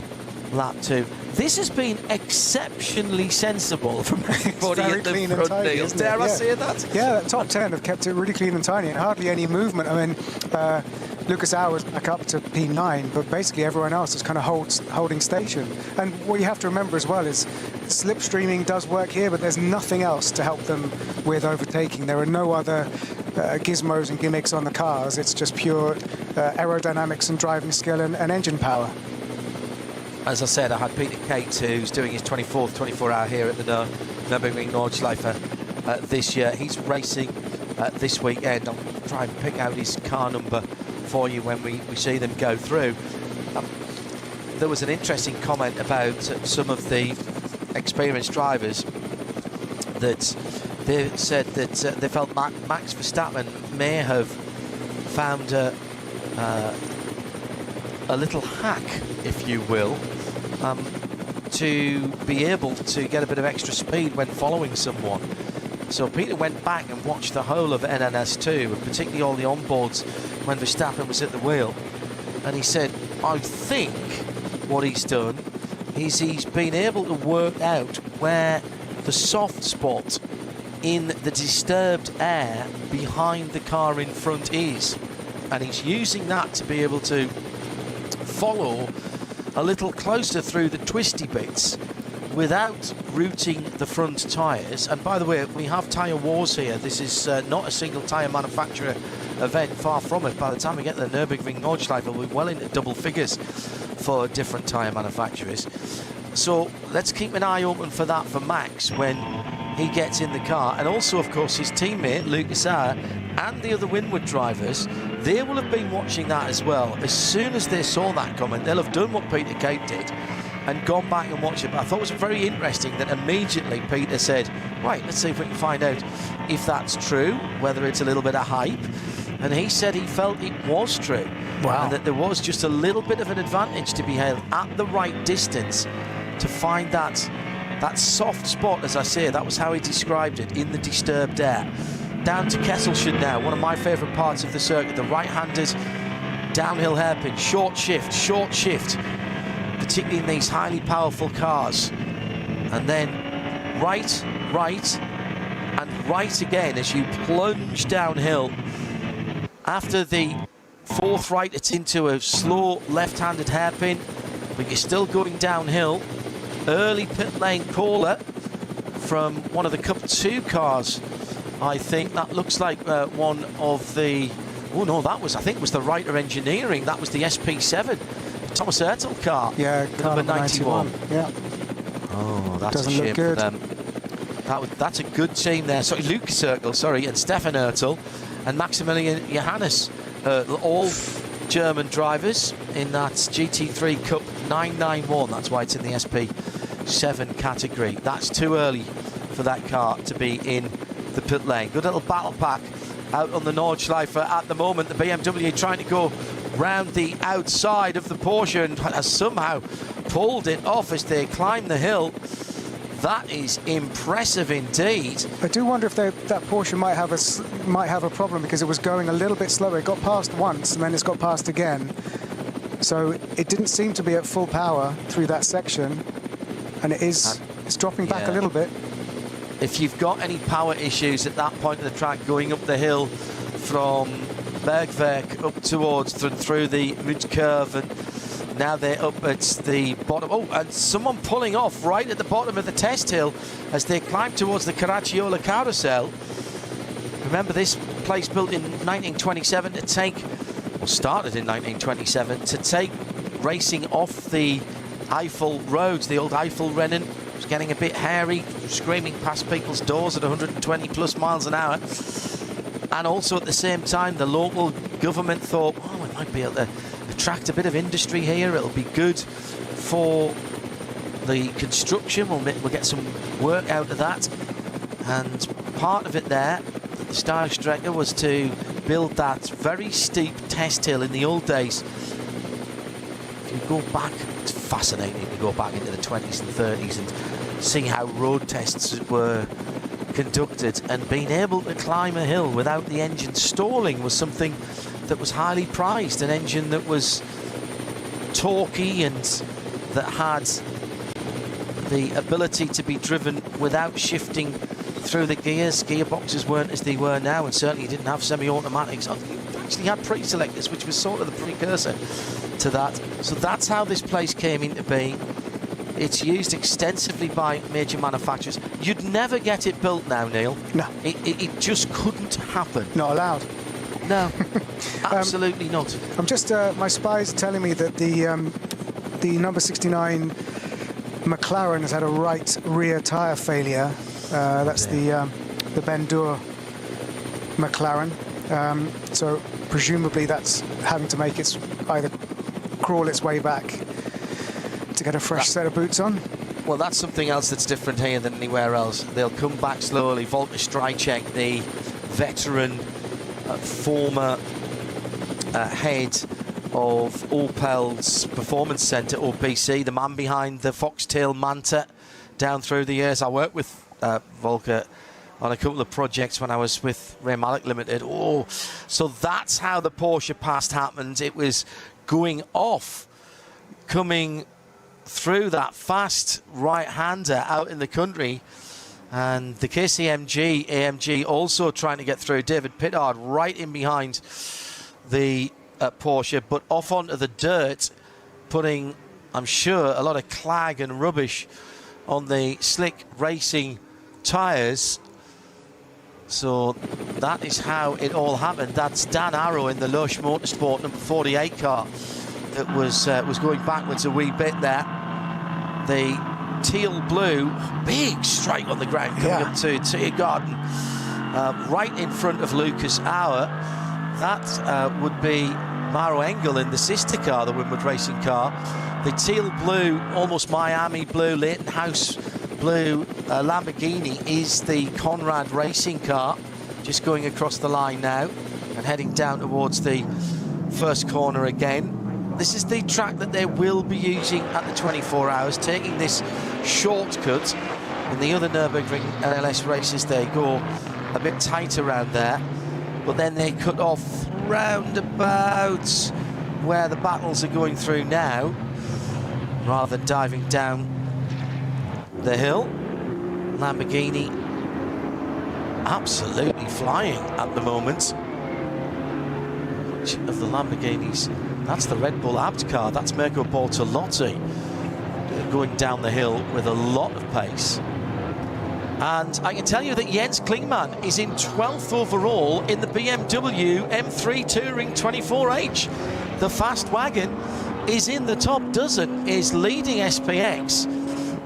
lap 2. This has been exceptionally sensible from everybody at the front, Neil. Dare I say that? Yeah, the top 10 have kept it really clean and tiny, and hardly any movement. I mean, Lucas Hour was back up to P9, but basically everyone else is kind of holding station. And what you have to remember as well is slipstreaming does work here, but there's nothing else to help them with overtaking. There are no other gizmos and gimmicks on the cars. It's just pure aerodynamics and driving skill and engine power. As I said, I had Peter Cates, who's doing his 24th 24-hour here at the Nürburgring Nordschleife this year. He's racing this weekend. I'll try and pick out his car number for you when we see them go through. There was an interesting comment about some of the experienced drivers that they said that they felt Max Verstappen may have found a little hack, if you will, to be able to get a bit of extra speed when following someone. So Peter went back and watched the whole of NNS2, and particularly all the onboards when Verstappen was at the wheel, and he said, I think what he's done is he's been able to work out where the soft spot in the disturbed air behind the car in front is, and he's using that to be able to follow a little closer through the twisty bits without routing the front tyres. And by the way, we have tyre wars here. This is not a single tyre manufacturer event, far from it. By the time we get to the Nürburgring Nordschleife, we'll be well into double figures for different tyre manufacturers. So let's keep an eye open for that for Max when he gets in the car. And also, of course, his teammate Lucas Auer and the other Winward drivers, they will have been watching that as well. As soon as they saw that comment, they'll have done what Peter Cape did and gone back and watched it. But I thought it was very interesting that immediately Peter said, right, let's see if we can find out if that's true, whether it's a little bit of hype. And he said he felt it was true. Wow. And that there was just a little bit of an advantage to be held at the right distance to find that soft spot, as I say. That was how he described it, in the disturbed air. Down to Kesselchen now, one of my favourite parts of the circuit, the right-handed downhill hairpin, short shift, particularly in these highly powerful cars. And then right, and right again as you plunge downhill. After the fourth right, it's into a slow left-handed hairpin, but you're still going downhill. Early pit lane caller from one of the Cup 2 cars. I think that looks like one of the... Oh no, that was, I think, was the Reiter Engineering. That was the SP7, Thomas Ertel car. Yeah, car number 91. Yeah. Oh, that's Doesn't a shame look good for them. That's a good team there. Sorry, Lucas Ertel, sorry, and Stefan Ertel and Maximilian Johannes, all German drivers in that GT3 Cup 991. That's why it's in the SP7 category. That's too early for that car to be in the pit lane. Good little battle pack out on the Nordschleife at the moment. The BMW trying to go round the outside of the Porsche and has somehow pulled it off as they climb the hill. That is impressive indeed. I do wonder if that Porsche might have a problem, because it was going a little bit slower. It got past once and then it's got past again. So it didn't seem to be at full power through that section, and it's dropping back a little bit. If you've got any power issues at that point of the track going up the hill from Bergwerk up towards through the ridge curve, and now they're up at the bottom. Oh, and someone pulling off right at the bottom of the test hill as they climb towards the Caracciola carousel. Remember, this place built in 1927 to take, or started in 1927, to take racing off the Eiffel roads, the old Eiffel Rennen. It was getting a bit hairy, screaming past people's doors at 120 plus miles an hour. And also at the same time, the local government thought, oh, we might be able to attract a bit of industry here. It'll be good for the construction. We'll get some work out of that. And part of it there, the Steyerstrecke, was to build that very steep test hill in the old days. If you go back, it's fascinating to go back into the 20s and 30s and see how road tests were conducted, and being able to climb a hill without the engine stalling was something that was highly prized. An engine that was torquey and that had the ability to be driven without shifting through the gears. Gearboxes weren't as they were now, and certainly didn't have semi-automatics. You actually had pre-selectors, which was sort of the precursor to that. So that's how this place came into being. It's used extensively by major manufacturers. You'd never get it built now, Neil. No. It just couldn't happen. Not allowed. No, absolutely not. I'm just, my spies are telling me that the number 69 McLaren has had a right rear tyre failure. That's the Ben-Dur McLaren. So presumably that's having to make its either crawl its way back to get a fresh set of boots on. Well, that's something else that's different here than anywhere else. They'll come back slowly. Volker Strycek, the veteran, former head of Opel's Performance Centre, or BC, the man behind the Foxtail Manta down through the years. I worked with Volker on a couple of projects when I was with Ray Mallock Limited. Oh, so that's how the Porsche past happened. It was going off, coming through that fast right-hander out in the country, and the KCMG AMG also trying to get through. David Pittard right in behind the Porsche, but off onto the dirt, putting, I'm sure, a lot of clag and rubbish on the slick racing tyres. So that is how it all happened. That's Dan Arrow in the Lush Motorsport number 48 car that was going backwards a wee bit there. The teal blue, big strike on the ground coming up to Tiergarten, right in front of Lucas Auer. That would be Maro Engel in the sister car, the Winwood Racing car. The teal blue, almost Miami blue, Leighton House blue Lamborghini is the Conrad Racing car, just going across the line now and heading down towards the first corner again. This is the track that they will be using at the 24 hours, taking this shortcut. In the other Nürburgring LLS races, they go a bit tight around there, but then they cut off round about where the battles are going through now, rather than diving down the hill. Lamborghini absolutely flying at the moment. Which of the Lamborghinis? That's the Red Bull Abt car. That's Mirko Bortolotti going down the hill with a lot of pace. And I can tell you that Jens Klingmann is in 12th overall in the BMW M3 Touring 24H. The fast wagon is in the top dozen, is leading SPX,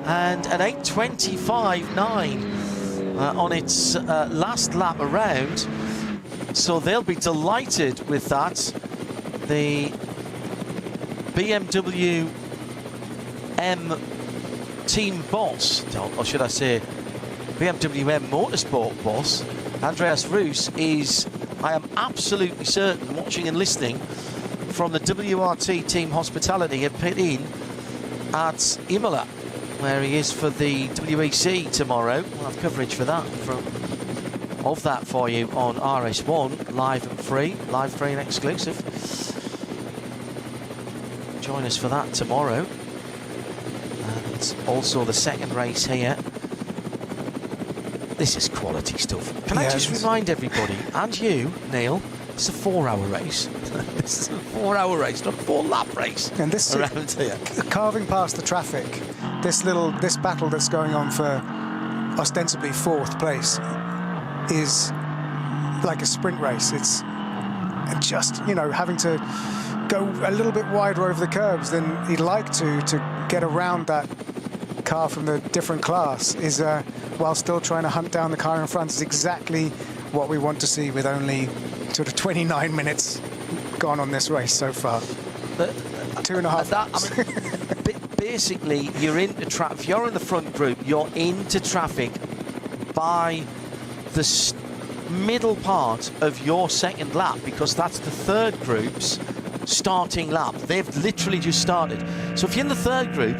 and an 8:25.9 on its last lap around. So they'll be delighted with that. The BMW M team boss, or should I say BMW M Motorsport boss, Andreas Roos, is, I am absolutely certain, watching and listening from the WRT team hospitality at Pit Inn at Imola, where he is for the WEC tomorrow. We'll have coverage for that of that for you on RS1, live and free and exclusive. Join us for that tomorrow. And also the second race here. This is quality stuff. Can I just remind everybody, and you, Neil, it's a 4-hour race. This is a 4-hour race, not a 4-lap race. And this around here, carving past the traffic, this battle that's going on for ostensibly 4th place is like a sprint race. It's just, you know, having to go a little bit wider over the curbs than he'd like to get around that car from the different class is while still trying to hunt down the car in front is exactly what we want to see, with only sort of 29 minutes gone on this race so far. But 2.5 laps. I mean, basically, you're into traffic. If you're in the front group, you're into traffic by the middle part of your second lap, because that's the third group's starting lap. They've literally just started. So if you're in the third group,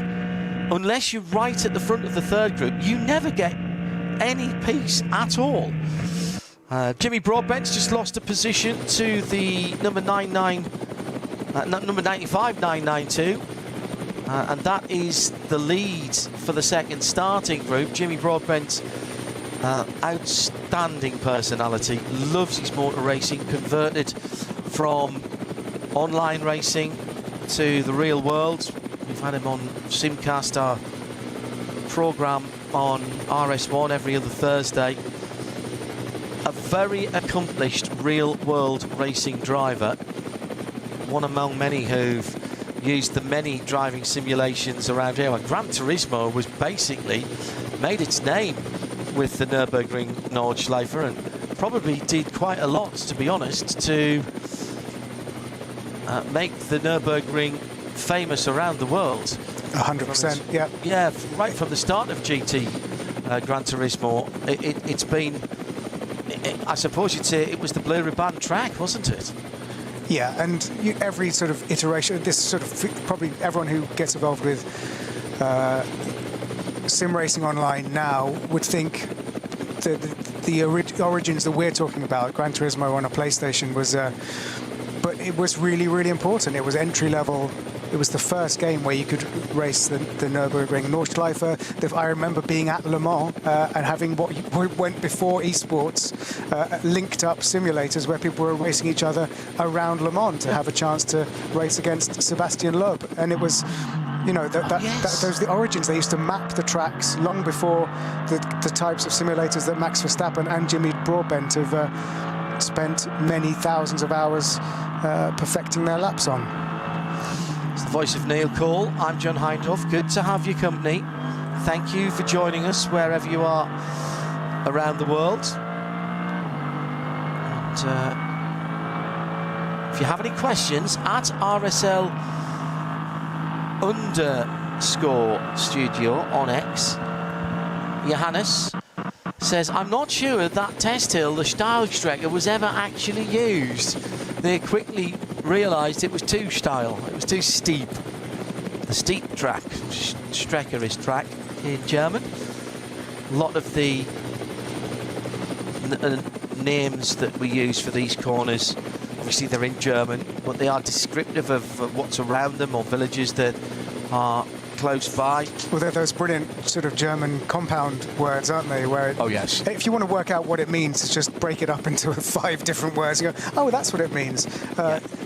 unless you're right at the front of the third group, you never get any peace at all. Jimmy Broadbent's just lost a position to the number 95.992, and that is the lead for the second starting group. Jimmy Broadbent, outstanding personality, loves his motor racing, converted from online racing to the real world. We've had him on Simcast, our programme on RS1 every other Thursday. A very accomplished real-world racing driver, one among many who've used the many driving simulations around here. Well, Gran Turismo was basically made its name with the Nürburgring Nordschleife, and probably did quite a lot, to be honest, to make the Nürburgring famous around the world. 100%, yeah. Yeah, right from the start of GT Gran Turismo, it's been, I suppose you'd say it was the Blue Ribbon track, wasn't it? Yeah, and every sort of iteration, this sort of, probably everyone who gets involved with sim racing online now would think the origins that we're talking about, Gran Turismo on a PlayStation, was, but it was really, really important. It was entry level. It was the first game where you could race the Nürburgring Nordschleife. I remember being at Le Mans and having what went before esports, linked up simulators where people were racing each other around Le Mans to have a chance to race against Sebastian Loeb. And it was, you know, those are the origins. They used to map the tracks long before the types of simulators that Max Verstappen and Jimmy Broadbent have spent many thousands of hours perfecting their laps on. It's the voice of Neil Cole. I'm John Hindhoff. Good to have your company. Thank you for joining us wherever you are around the world. And if you have any questions, at RSL _studio on X, Johannes says, I'm not sure that test hill, the Steilstrecke, was ever actually used. They quickly realised it was too steil, it was too steep. The steep track, Strecke is track in German. A lot of the names that we use for these corners, obviously they're in German, but they are descriptive of what's around them or villages that are close by. Well, they're those brilliant sort of German compound words, aren't they? Where oh yes. If you want to work out what it means, it's just break it up into 5 different words. You go, oh, that's what it means.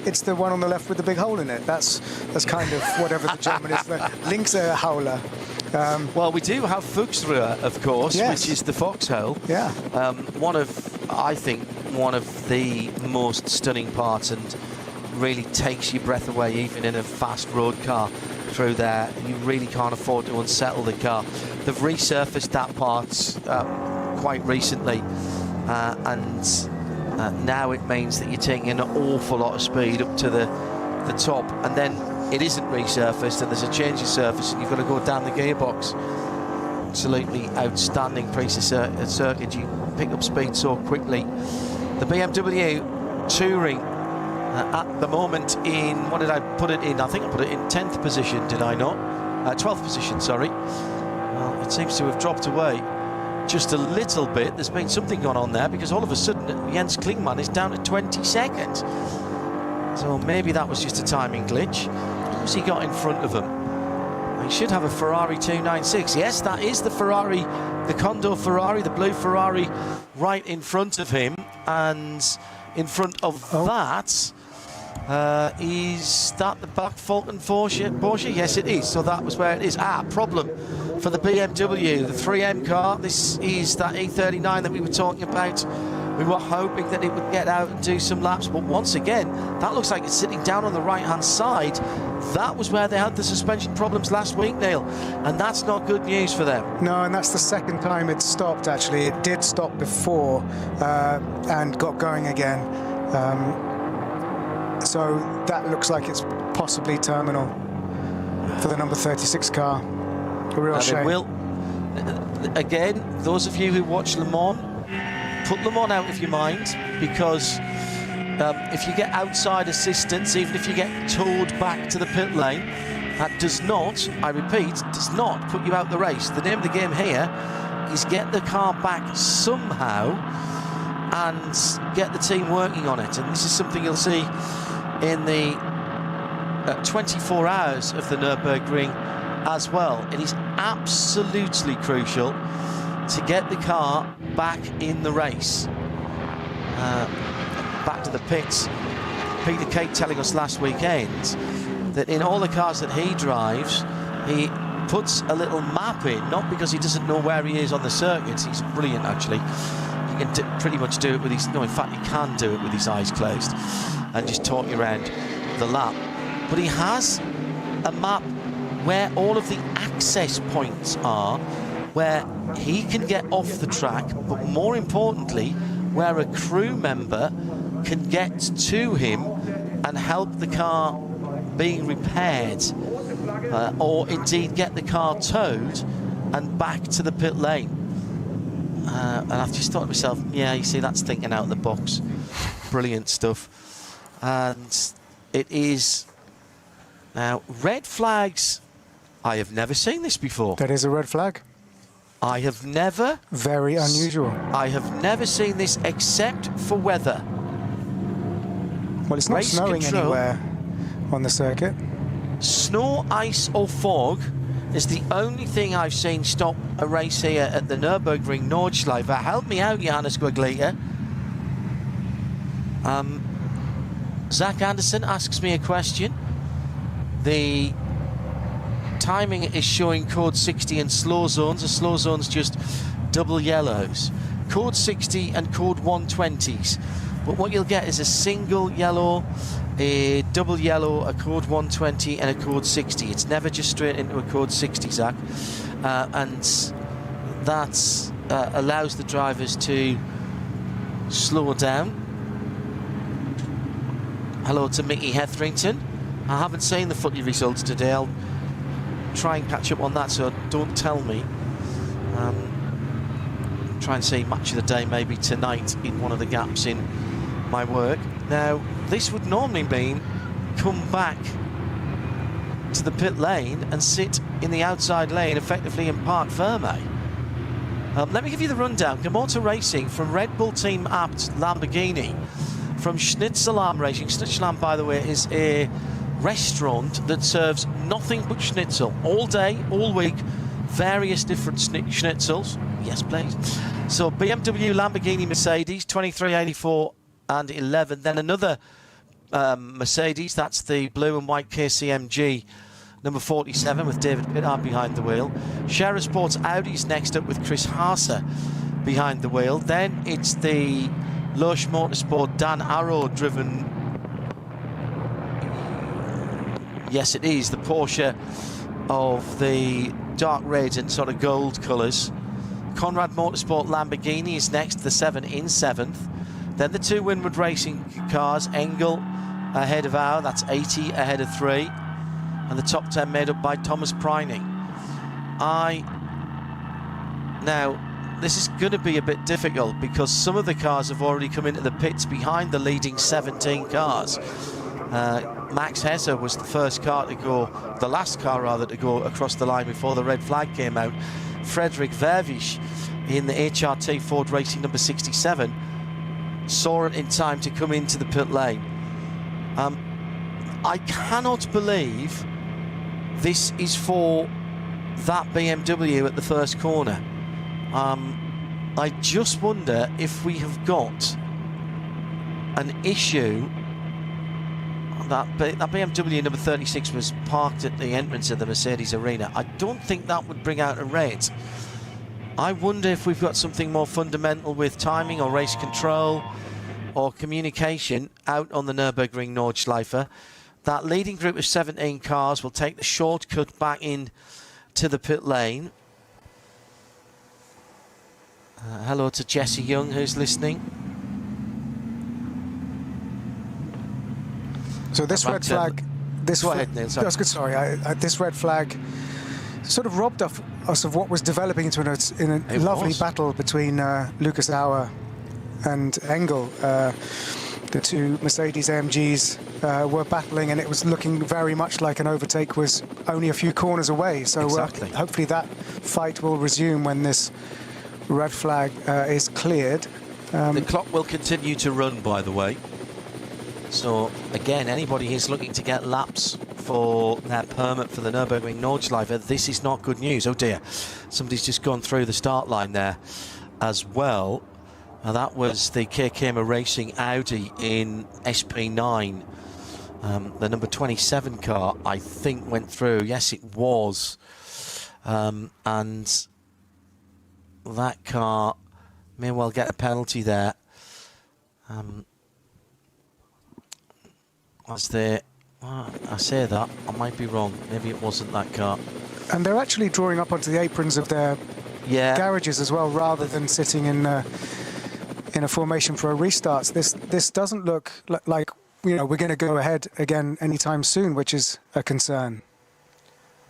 It's the one on the left with the big hole in it. That's kind of whatever the German is. Linkshaule. Well, we do have Fuchsruhe, of course, yes, which is the foxhole. Yeah. I think one of the most stunning parts, and really takes your breath away even in a fast road car through there. You really can't afford to unsettle the car. They've resurfaced that part quite recently, and now it means that you're taking an awful lot of speed up to the top, and then it isn't resurfaced and there's a change of surface and you've got to go down the gearbox. Absolutely outstanding piece of circuit. You pick up speed so quickly. The BMW Touring at the moment in, what did I put it in? I think I put it in 10th position, did I not? 12th position, sorry. Well, it seems to have dropped away just a little bit. There's been something gone on there, because all of a sudden Jens Klingmann is down at 22nd. So maybe that was just a timing glitch. Who's he got in front of him? He should have a Ferrari 296. Yes, that is the Ferrari, the Condor Ferrari, the blue Ferrari right in front of him. And in front of that, is that the back Falcon Porsche? Yes, it is. So that was where it is. Problem for the BMW, the 3M car. This is that E39 that we were talking about. We were hoping that it would get out and do some laps, but once again, that looks like it's sitting down on the right-hand side. That was where they had the suspension problems last week, Neil, and that's not good news for them. No, and that's the second time it's stopped, actually. It did stop before and got going again. So that looks like it's possibly terminal for the number 36 car. A real shame. Will, again, those of you who watch Le Mans, put Le Mans out of your mind, because if you get outside assistance, even if you get towed back to the pit lane, that does not, I repeat, does not put you out the race. The name of the game here is get the car back somehow and get the team working on it. And this is something you'll see in the 24 hours of the Nürburgring as well. It is absolutely crucial to get the car back in the race. Back to the pits. Peter Kate telling us last weekend that in all the cars that he drives, he puts a little map in, not because he doesn't know where he is on the circuit. He's brilliant, actually. He can pretty much do it with his, no, in fact, he can do it with his eyes closed and just talk you around the lap. But he has a map where all of the access points are where he can get off the track, but more importantly, where a crew member can get to him and help the car being repaired, or indeed get the car towed and back to the pit lane. And I've just thought to myself, yeah, you see, that's thinking out of the box. Brilliant stuff. And it is now red flags. I have never seen this before. That is a red flag. I have never. Very unusual. I have never seen this except for weather. Well, it's not Race snowing control. anywhere on the circuit. Snow, ice or fog is the only thing I've seen stop a race here at the Nürburgring Nordschleife. Help me out, Johannes Guaglita. Zach Anderson asks me a question. The timing is showing code 60 and slow zones. The slow zones just double yellows. Code 60 and code 120s. But what you'll get is a single yellow, a double yellow, a code 120 and a code 60. It's never just straight into a code 60, Zach. And that allows the drivers to slow down. Hello to Mickey Hetherington. I haven't seen the footy results today. I'll try and catch up on that, so don't tell me. Try and see match of the day maybe tonight in one of the gaps in my work. Now, this would normally mean come back to the pit lane and sit in the outside lane, effectively in Parc Fermé. Let me give you the rundown. Motor Racing from Red Bull Team Abt Lamborghini, from Schnitzelarm Racing. Schnitzelarm, by the way, is a restaurant that serves nothing but schnitzel all day, all week, various different schnitzels. Yes, please. So BMW, Lamborghini, Mercedes, 23, 84 and 11. Then another Mercedes, that's the blue and white KCMG number 47 with David Pittard behind the wheel. Scherer Sports Audi's next up with Chris Haase behind the wheel. Then it's the Loesch Motorsport Dan Arrow driven. Yes, it is the Porsche of the dark red and sort of gold colours. Conrad Motorsport Lamborghini is next, the 7 in 7th. Then the two Winward Racing cars, Engel ahead of Auer, that's 80 ahead of 3. And the top 10 made up by Thomas Preining. Now, this is going to be a bit difficult because some of the cars have already come into the pits behind the leading 17 cars. Max Hesse was the first car to go, the last car rather, to go across the line before the red flag came out. Frederick Vervisch in the HRT Ford Racing number 67 saw it in time to come into the pit lane. I cannot believe this is for that BMW at the first corner. I just wonder if we have got an issue. That BMW number 36 was parked at the entrance of the Mercedes Arena. I don't think that would bring out a red. I wonder if we've got something more fundamental with timing or race control or communication out on the Nürburgring Nordschleife. That leading group of 17 cars will take the shortcut back in to the pit lane. Hello to Jesse Young, who's listening. So this red flag, Go ahead, Neil. Sorry. That's good. Sorry, this red flag sort of robbed us of what was developing into a lovely battle between Lucas Auer and Engel. The two Mercedes AMGs were battling, and it was looking very much like an overtake was only a few corners away. So exactly. Hopefully that fight will resume when this red flag is cleared. The clock will continue to run, by the way. So, again, anybody who's looking to get laps for their permit for the Nürburgring Nordschleife, this is not good news. Oh dear, somebody's just gone through the start line there as well. Now, that was the KKM Racing Audi in SP9. The number 27 car, I think, went through. Yes, it was. And that car may well get a penalty there. I say that, I might be wrong. Maybe it wasn't that car. And they're actually drawing up onto the aprons of their garages as well, rather than sitting in a formation for a restart. This doesn't look like we're going to go ahead again anytime soon, which is a concern.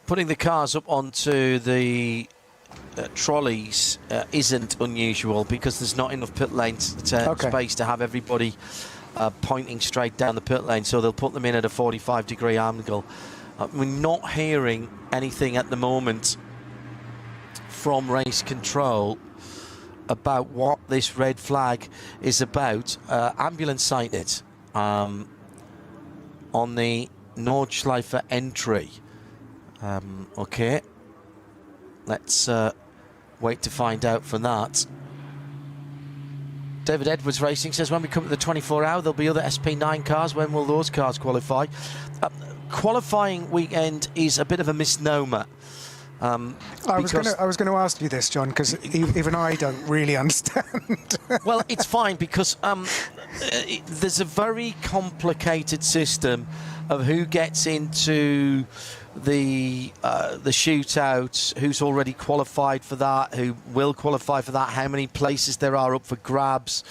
Putting the cars up onto the trolleys isn't unusual because there's not enough pit lane space to have everybody pointing straight down the pit lane, so they'll put them in at a 45-degree angle. We're not hearing anything at the moment from race control about what this red flag is about. Ambulance sighted on the Nordschleife entry. Okay, let's wait to find out from that. David Edwards Racing says, when we come to the 24 hour, there'll be other SP9 cars. When will those cars qualify? Qualifying weekend is a bit of a misnomer. I was going to ask you this, John, because even I don't really understand. Well, it's fine because there's a very complicated system of who gets into the shootout, who's already qualified for that, who will qualify for that, how many places there are up for grabs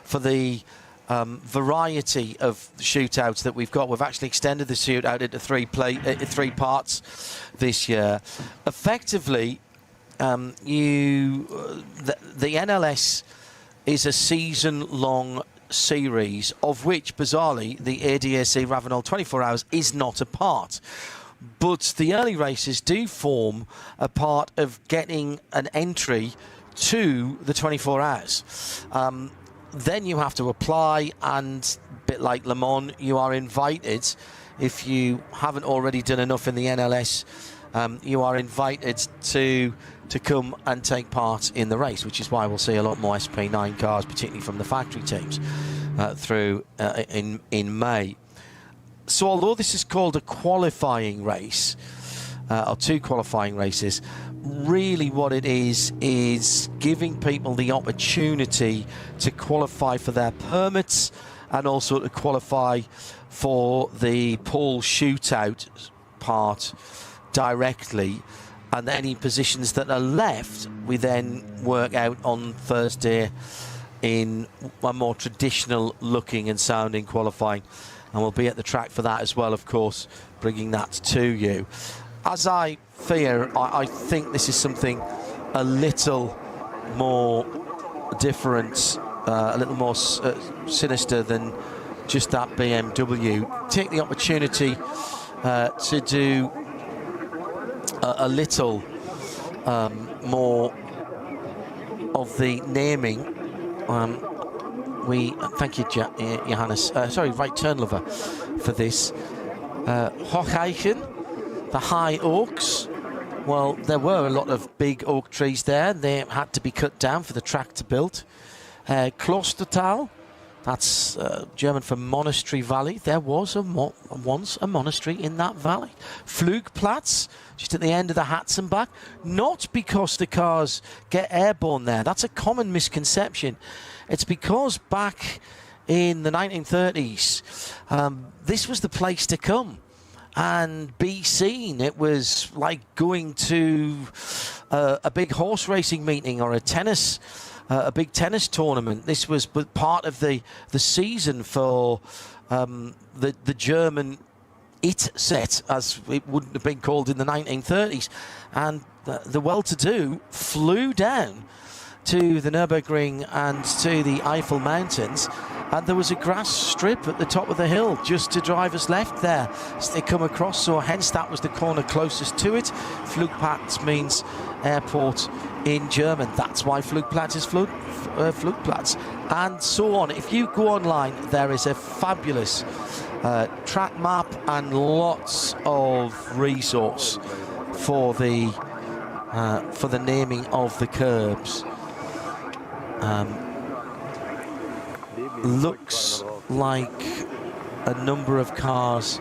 for the variety of shootouts that we've got. We've actually extended the shootout into three parts this year. Effectively, the NLS is a season-long series, of which, bizarrely, the ADAC Ravenel 24 Hours is not a part. But the early races do form a part of getting an entry to the 24 Hours. Then you have to apply, and a bit like Le Mans, you are invited. If you haven't already done enough in the NLS, you are invited to come and take part in the race, which is why we'll see a lot more SP9 cars, particularly from the factory teams, through in May. So although this is called a qualifying race, or two qualifying races, really what it is giving people the opportunity to qualify for their permits and also to qualify for the pole shootout part directly, and any positions that are left we then work out on Thursday in a more traditional looking and sounding qualifying, and we'll be at the track for that as well, of course, bringing that to you. As I fear, I think this is something a little more different, a little more sinister than just that BMW. Take the opportunity to do a little more of the naming. We thank you, Johannes. Sorry, right turn lover, for this. Hocheichen. The high oaks, well, there were a lot of big oak trees there. They had to be cut down for the track to build. Klostertal, that's German for monastery valley. There was once a monastery in that valley. Flugplatz, just at the end of the Hatzenbach. Not because the cars get airborne there. That's a common misconception. It's because back in the 1930s, this was the place to come and be seen. It was like going to a big horse racing meeting or a big tennis tournament. This was part of the season for the German IT set, as it wouldn't have been called in the 1930s. And the well-to-do flew down to the Nürburgring and to the Eifel Mountains, and there was a grass strip at the top of the hill just to drivers left there as they come across, so hence that was the corner closest to it. Flugplatz means airport in German. That's why Flugplatz is Flugplatz, and so on. If you go online, there is a fabulous track map and lots of resource for the naming of the curbs. Looks like a number of cars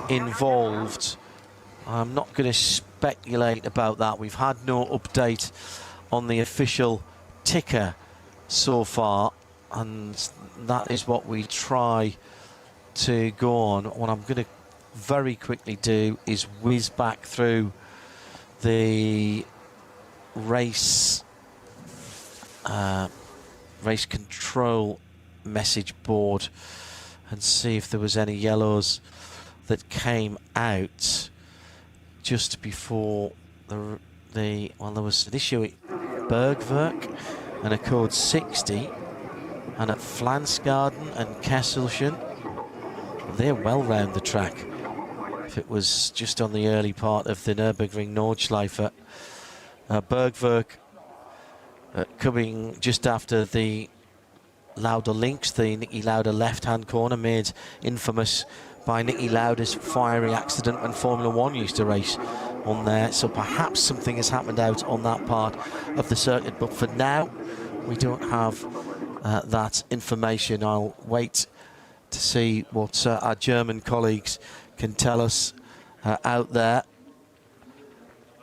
involved. I'm not going to speculate about that. We've had no update on the official ticker so far, and that is what we try to go on. What I'm going to very quickly do is whiz back through the race race control message board and see if there was any yellows that came out just before well, there was an issue at Bergwerk and a code 60, and at Flansgarden and Kesselchen. They're well round the track. If it was just on the early part of the Nürburgring Nordschleife, Bergwerk coming just after the Lauda links, the Niki Lauda left-hand corner, made infamous by Niki Lauda's fiery accident when Formula One used to race on there. So perhaps something has happened out on that part of the circuit. But for now, we don't have that information. I'll wait to see what our German colleagues can tell us out there.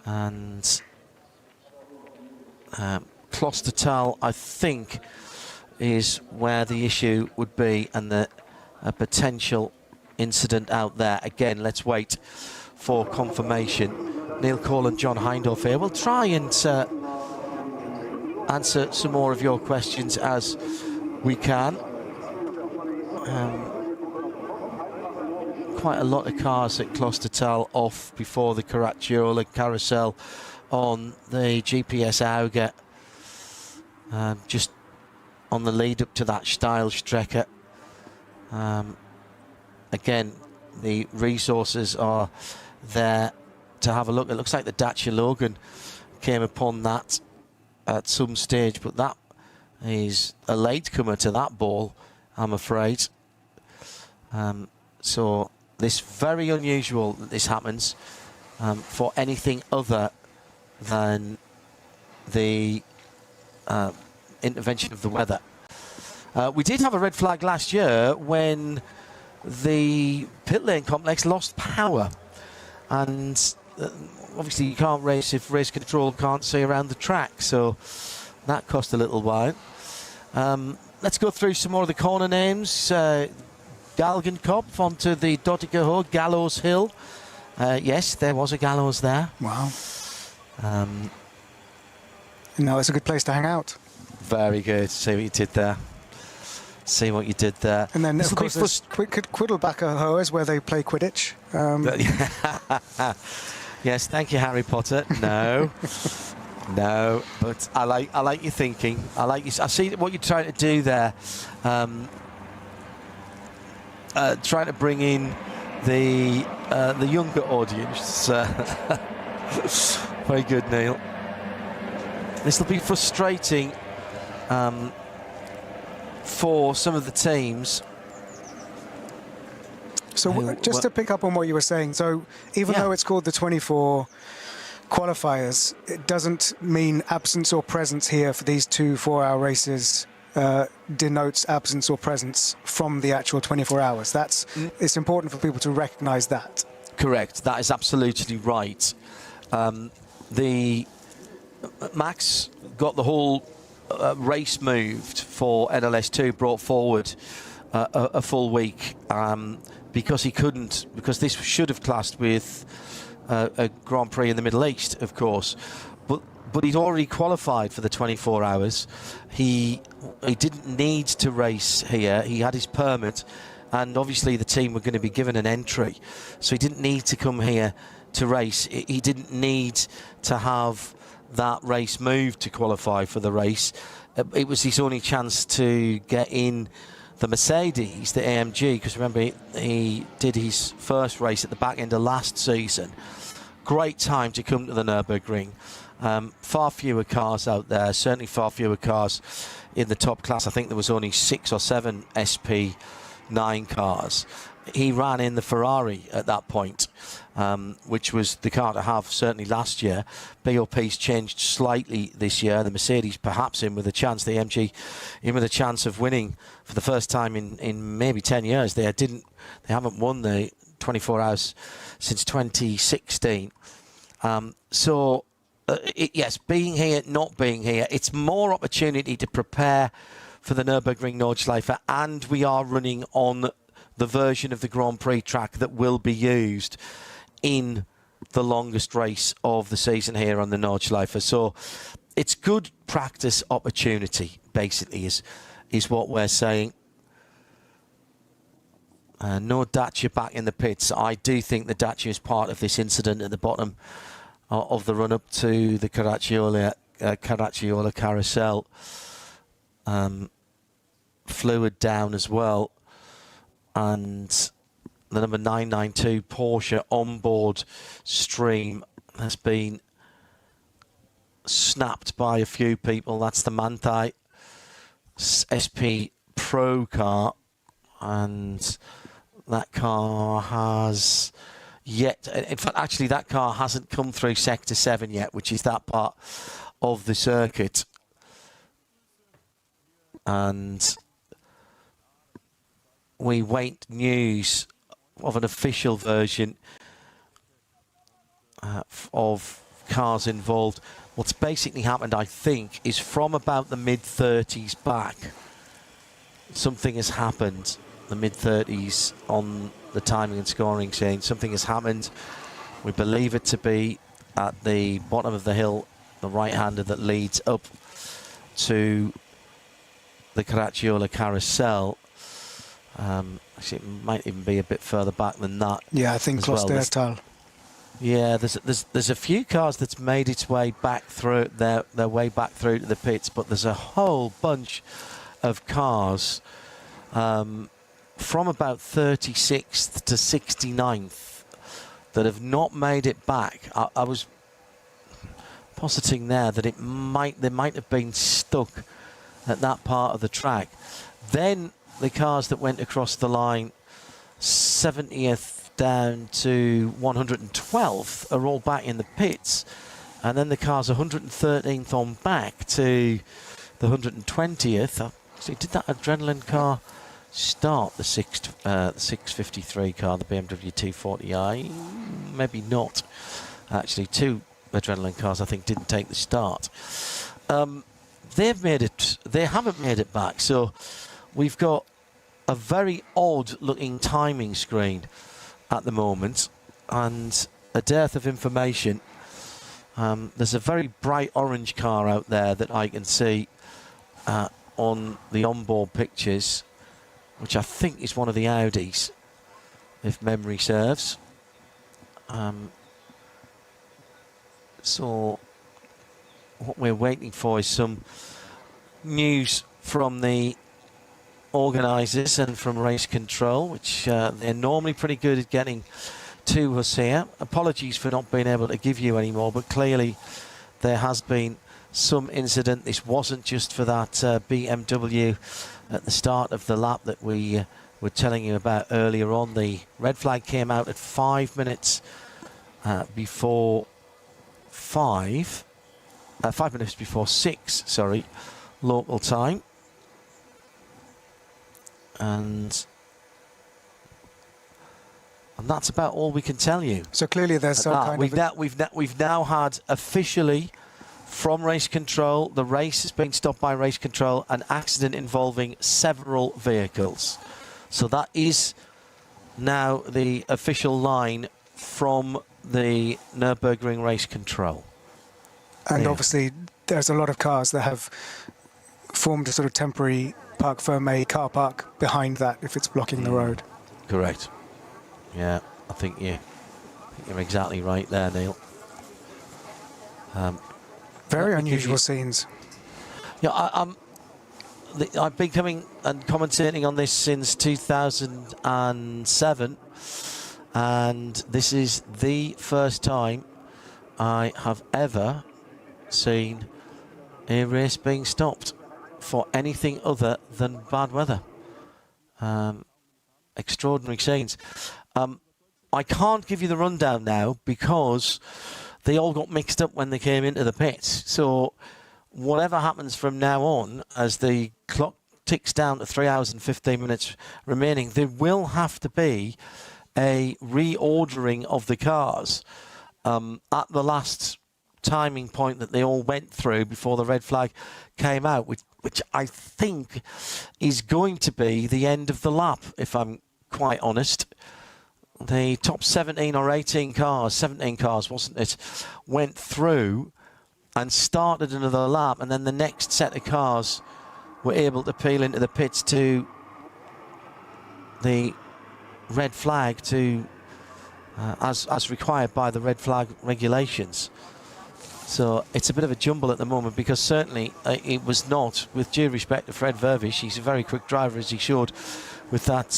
And Klostertal, I think, is where the issue would be, and the potential incident out there. Again, let's wait for confirmation. Neil Cole and John Hindorf here. We'll try and answer some more of your questions as we can. Quite a lot of cars at Klostertal off before the Caracciolo carousel on the GPS Auge, just on the lead up to that Steilstrecke. Again, the resources are there to have a look. It looks like the Dacia Logan came upon that at some stage, but that is a latecomer to that ball, I'm afraid. So this very unusual that this happens for anything other than the intervention of the weather. We did have a red flag last year when the pit lane complex lost power, and obviously you can't race if race control can't see around the track, so that cost a little while. Let's go through some more of the corner names. Galgenkopf onto the Dottinger Gallows Hill. Yes, there was a gallows there. Wow. No, it's a good place to hang out. Very good. See what you did there. See what you did there. And then, of course, there's Quiddlebacker Hoers, where they play Quidditch. Yes, thank you, Harry Potter. No. No, but I like your thinking. I see what you're trying to do there. Trying to bring in the younger audience. Very good, Neil. This will be frustrating for some of the teams. So just to pick up on what you were saying, so even though it's called the 24 qualifiers, it doesn't mean absence or presence here for these 2 4-hour races denotes absence or presence from the actual 24 hours. It's important for people to recognise that. Correct. That is absolutely right. Max got the whole race moved for NLS2, brought forward a full week because he couldn't, because this should have classed with a Grand Prix in the Middle East, of course, but he'd already qualified for the 24 hours. He didn't need to race here. He had his permit, and obviously the team were going to be given an entry, so he didn't need to come here to race. He didn't need to have that race moved to qualify for the race. It was his only chance to get in the Mercedes, the AMG, because remember he did his first race at the back end of last season. Great time to come to the Nürburgring. Far fewer cars out there, certainly far fewer cars in the top class. I think there was only 6 or 7 SP9 cars. He ran in the Ferrari at that point, which was the car to have certainly last year. BOP's changed slightly this year. The Mercedes perhaps in with a chance, the MG in with a chance of winning for the first time in maybe 10 years. They haven't won the 24 hours since 2016. Yes, being here, not being here, it's more opportunity to prepare for the Nürburgring Nordschleife, and we are running on the version of the Grand Prix track that will be used in the longest race of the season here on the Nordschleife. So it's good practice opportunity, basically, is what we're saying. No Dacia back in the pits. I do think the Dacia is part of this incident at the bottom of the run-up to the Caracciolo carousel. Fluid down as well. And the number 992 Porsche Onboard Stream has been snapped by a few people. That's the Manthey SP Pro car. And that car has yet, in fact, actually that car hasn't come through Sector 7 yet, which is that part of the circuit. And we wait news of an official version of cars involved. What's basically happened, I think, is from about the mid-30s back, something has happened. The mid-30s on the timing and scoring chain. Something has happened. We believe it to be at the bottom of the hill, the right-hander that leads up to the Caracciolo carousel. Actually, it might even be a bit further back than that. Yeah, I think close to Tal. Yeah, there's a few cars that's made its way back through their way back through to the pits, but there's a whole bunch of cars. From about 36th to 69th that have not made it back. I was positing there that they might have been stuck at that part of the track. Then the cars that went across the line 70th down to 112th are all back in the pits, and then the cars 113th on back to the 120th. So did that adrenaline car start the 653 car, the BMW 240i? Maybe not. Actually, two adrenaline cars I think didn't take the start. They've made it. They haven't made it back. So we've got a very odd-looking timing screen at the moment, and a dearth of information. There's a very bright orange car out there that I can see on the onboard pictures, which I think is one of the Audis, if memory serves. So what we're waiting for is some news from the organisers and from race control, which they're normally pretty good at getting to us here. Apologies for not being able to give you any more, but clearly there has been some incident. This wasn't just for that BMW at the start of the lap that we were telling you about earlier on. The red flag came out at 5 minutes before 5 minutes before 6, sorry, local time. And that's about all we can tell you. So clearly there's some kind of... We've now had officially from race control, the race has been stopped by race control, an accident involving several vehicles. So that is now the official line from the Nürburgring race control. And obviously there's a lot of cars that have formed a sort of temporary parc fermé car park behind that if it's blocking the road. Correct. Yeah, I think you're exactly right there, Neil. Very unusual scenes. Yeah, I've been coming and commentating on this since 2007, and this is the first time I have ever seen a race being stopped for anything other than bad weather. Extraordinary scenes. I can't give you the rundown now because they all got mixed up when they came into the pits. So whatever happens from now on, as the clock ticks down to 3 hours and 15 minutes remaining, there will have to be a reordering of the cars at the last timing point that they all went through before the red flag came out, which I think is going to be the end of the lap, if I'm quite honest. The top 17 or 18 cars, 17 cars, wasn't it, went through and started another lap, and then the next set of cars were able to peel into the pits to the red flag to as required by the red flag regulations. So it's a bit of a jumble at the moment, because certainly it was not, with due respect to Fred Vervish, he's a very quick driver, as he showed with that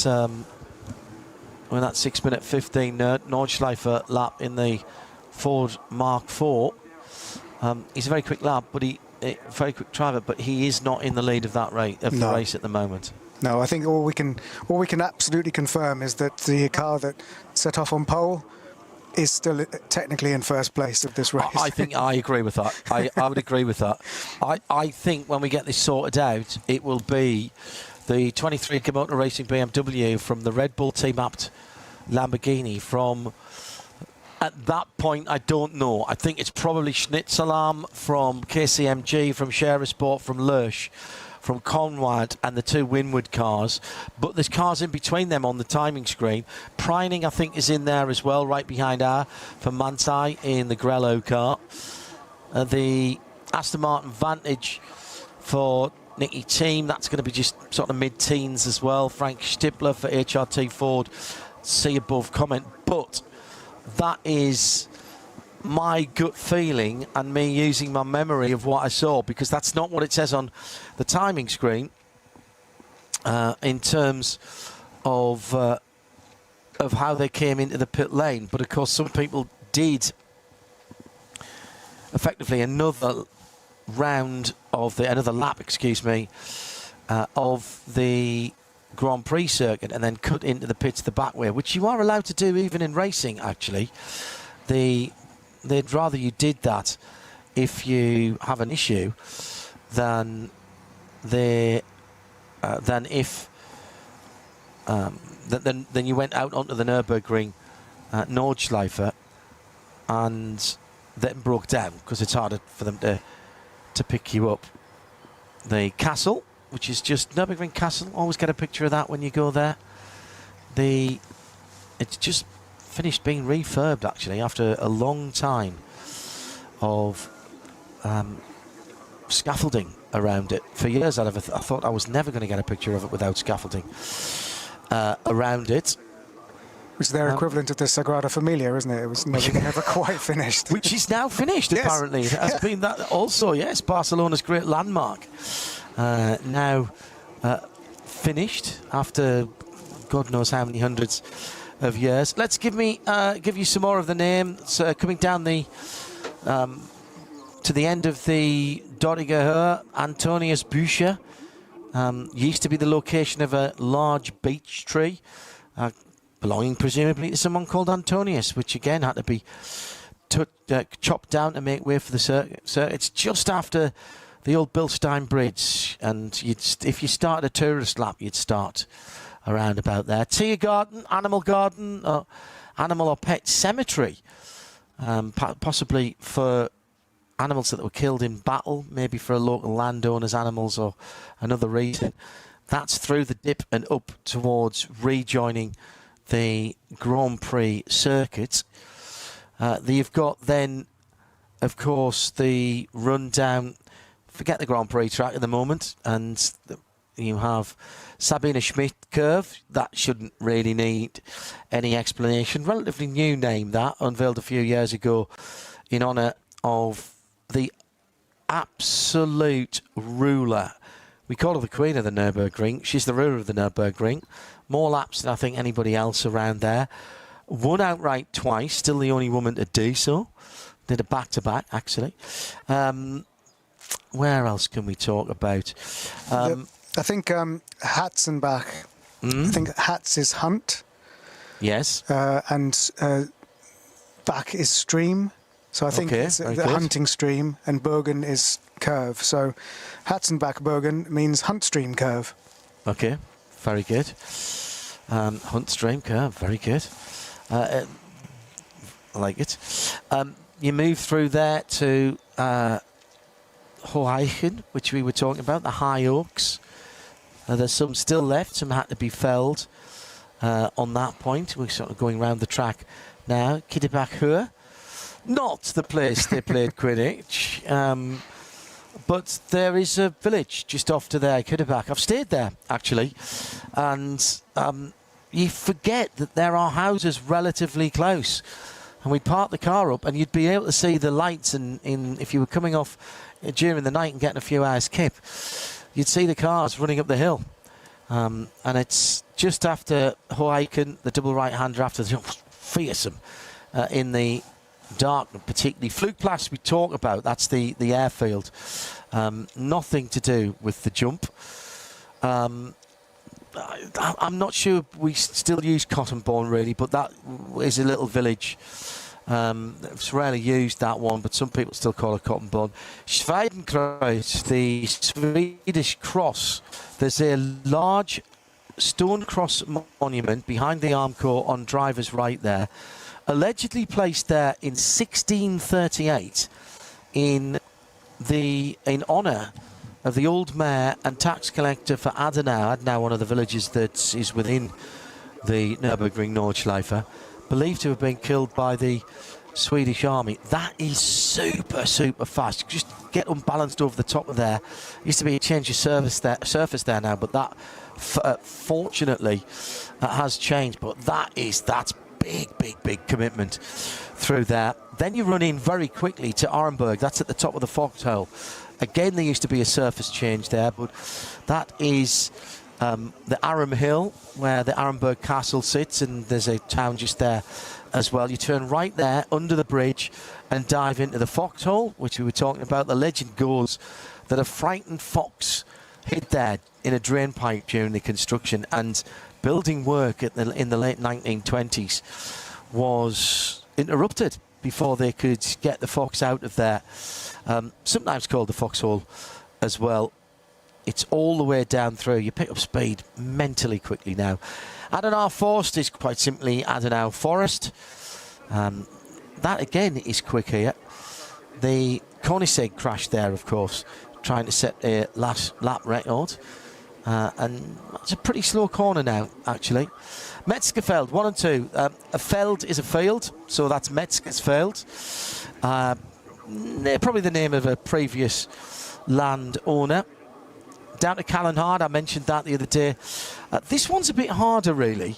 6-minute 15 Nordschleifer lap in the Ford Mark IV. He's a very quick lap, but very quick driver, but he is not in the lead of that the race at the moment. No, I think all we can absolutely confirm is that the car that set off on pole is still technically in first place of this race. I think I agree with that. I would agree with that. I think when we get this sorted out, it will be the 23 Motor Racing BMW from the Red Bull team-upped Lamborghini from... At that point, I don't know. I think it's probably Schnitzelarm from KCMG, from Scherer Sport, from Lurch, from Conrad, and the two Winward cars. But there's cars in between them on the timing screen. Preining, I think, is in there as well, right behind R for Manthey in the Grello car. The Aston Martin Vantage for Nicky Team, that's going to be just sort of mid-teens as well. Frank Stippler for HRT Ford, see above comment. But that is my gut feeling and me using my memory of what I saw, because that's not what it says on the timing screen in terms of how they came into the pit lane. But of course, some people did effectively another lap, excuse me, of the Grand Prix circuit, and then cut into the pits the back way, which you are allowed to do even in racing, actually. They'd rather you did that if you have an issue than you went out onto the Nürburgring Nordschleife and then broke down, because it's harder for them to pick you up. The castle, which is just Nürburgring Castle, always get a picture of that when you go there. It's just finished being refurbed, actually, after a long time of scaffolding around it. For years I thought I was never going to get a picture of it without scaffolding around it. Which is their equivalent of the Sagrada Familia, isn't it? It was never quite finished. Which is now finished, yes. Apparently. It has been that also, yes, Barcelona's great landmark. Now finished after God knows how many hundreds of years. Let's give you some more of the name. So coming down to the end of the Dodiger, Antonius Bücher, used to be the location of a large beech tree, belonging presumably to someone called Antonius, which again had to be chopped down to make way for the circuit. So it's just after the old Bilstein Bridge, and if you started a tourist lap, you'd start around about there. Tiergarten, Animal Garden, Animal or Pet Cemetery, possibly for animals that were killed in battle, maybe for a local landowner's animals or another reason. That's through the dip and up towards rejoining the Grand Prix circuit. You've got then, of course, the rundown, forget the Grand Prix track at the moment, and you have Sabine Schmidt curve. That shouldn't really need any explanation. Relatively new name, that, unveiled a few years ago in honour of the absolute ruler. We call her the Queen of the Nürburgring. She's the ruler of the Nürburgring. More laps than I think anybody else around there. Won outright twice, still the only woman to do so. Did a back-to-back, actually. Where else can we talk about? I think Hatzenbach. I think Hatz is hunt. Yes. And Bach is stream. So I think it's the hunting stream, and Bergen is curve. So Hatzenbach-Bergen means hunt stream curve. Okay, very good. Hunt stream curve, very good. I like it. You move through there to Hoheichen, which we were talking about, the high oaks. There's some still left, some had to be felled on that point. We're sort of going around the track now. Kiddebach-Höhe, not the place they played Quidditch, but there is a village just off to there, Kidderback. I've stayed there, actually, and you forget that there are houses relatively close. And we'd park the car up, and you'd be able to see the lights if you were coming off during the night and getting a few hours kip, you'd see the cars running up the hill. And it's just after Hoaiken, the double right-hander after the jump, fearsome in the dark, particularly Flugplatz we talk about, that's the airfield. Nothing to do with the jump. I'm not sure we still use Cottonbourne really, but that is a little village. It's rarely used, that one, but some people still call it Cottonbourne. Schweidenkreuz, the Swedish cross. There's a large stone cross monument behind the Armcorps on driver's right there, allegedly placed there in 1638 in honour of the old mayor and tax collector for Adenau. Adenau, one of the villages that is within the Nürburgring Nordschleife, believed to have been killed by the Swedish army. That is super, super fast. You just get unbalanced over the top of there. Used to be a change of surface there now, but that fortunately has changed. But that's big commitment through there. Then you run in very quickly to Arenberg. That's at the top of the foxhole. Again, there used to be a surface change there, but that is the Aram Hill, where the Arenberg Castle sits, and there's a town just there as well. You turn right there under the bridge and dive into the foxhole, which we were talking about. The legend goes that a frightened fox hid there in a drain pipe during the construction, and building work in the late 1920s was interrupted before they could get the fox out of there. Sometimes called the foxhole as well. It's all the way down through. You pick up speed mentally quickly now. Adenau Forest is quite simply Adenau Forest. That again is quick here. The Koenigsegg crashed there, of course, trying to set a last lap record. And it's a pretty slow corner now, actually. Metzgerfeld, 1 and 2. A feld is a field, so that's Metzgersfeld. Probably the name of a previous landowner. Down to Callanhard, I mentioned that the other day. This one's a bit harder, really.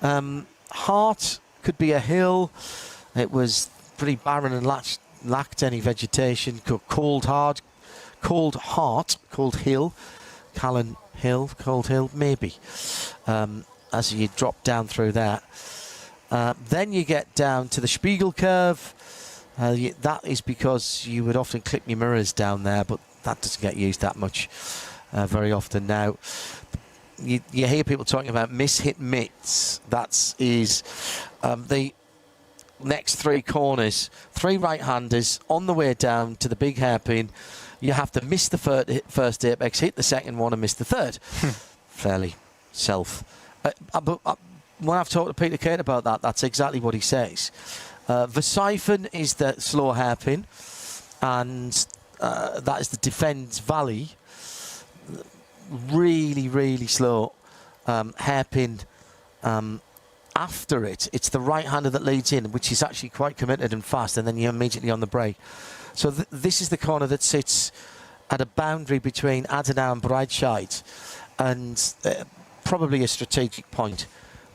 Hart could be a hill. It was pretty barren and lacked any vegetation. Cold hill. Callan Hill, Cold Hill, maybe. As you drop down through that. Then you get down to the Spiegel curve. That is because you would often clip your mirrors down there, but that doesn't get used that much very often now. You hear people talking about miss-hit mitts. That is the next 3 corners, 3 right-handers on the way down to the big hairpin. You have to miss the first apex, hit the second one, and miss the third. Fairly self. But when I've talked to Peter Kate about that, that's exactly what he says. Versiphen is the slow hairpin, and that is the Defence Valley. Really slow hairpin. After it's the right-hander that leads in, which is actually quite committed and fast, and then you're immediately on the brake. So this is the corner that sits at a boundary between Adenau and Breitscheid, and probably a strategic point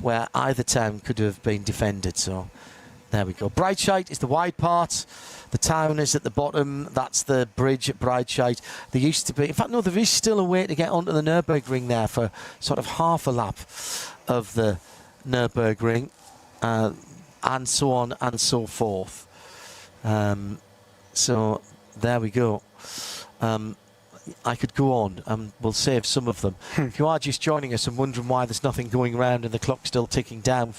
where either town could have been defended. So there we go. Breitscheid is the wide part. The town is at the bottom. That's the bridge at Breitscheid. There used to be, in fact, no, there is still a way to get onto the Nürburgring there for sort of half a lap of the Nürburgring, and so on and so forth. So there we go. I could go on, and we'll save some of them. If you are just joining us and wondering why there's nothing going around and the clock's still ticking down,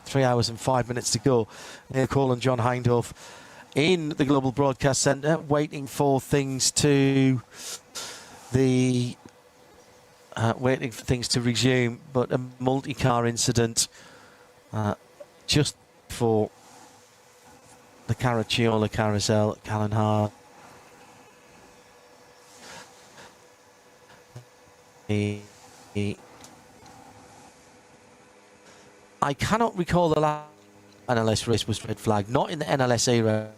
3 hours and 5 minutes to go, Neil Cole and John Hindhoff in the Global Broadcast Centre, waiting for things to resume. But a multi-car incident just before the Caracciola Carousel at Callanhard. I cannot recall the last NLS race was red flag. Not in the NLS era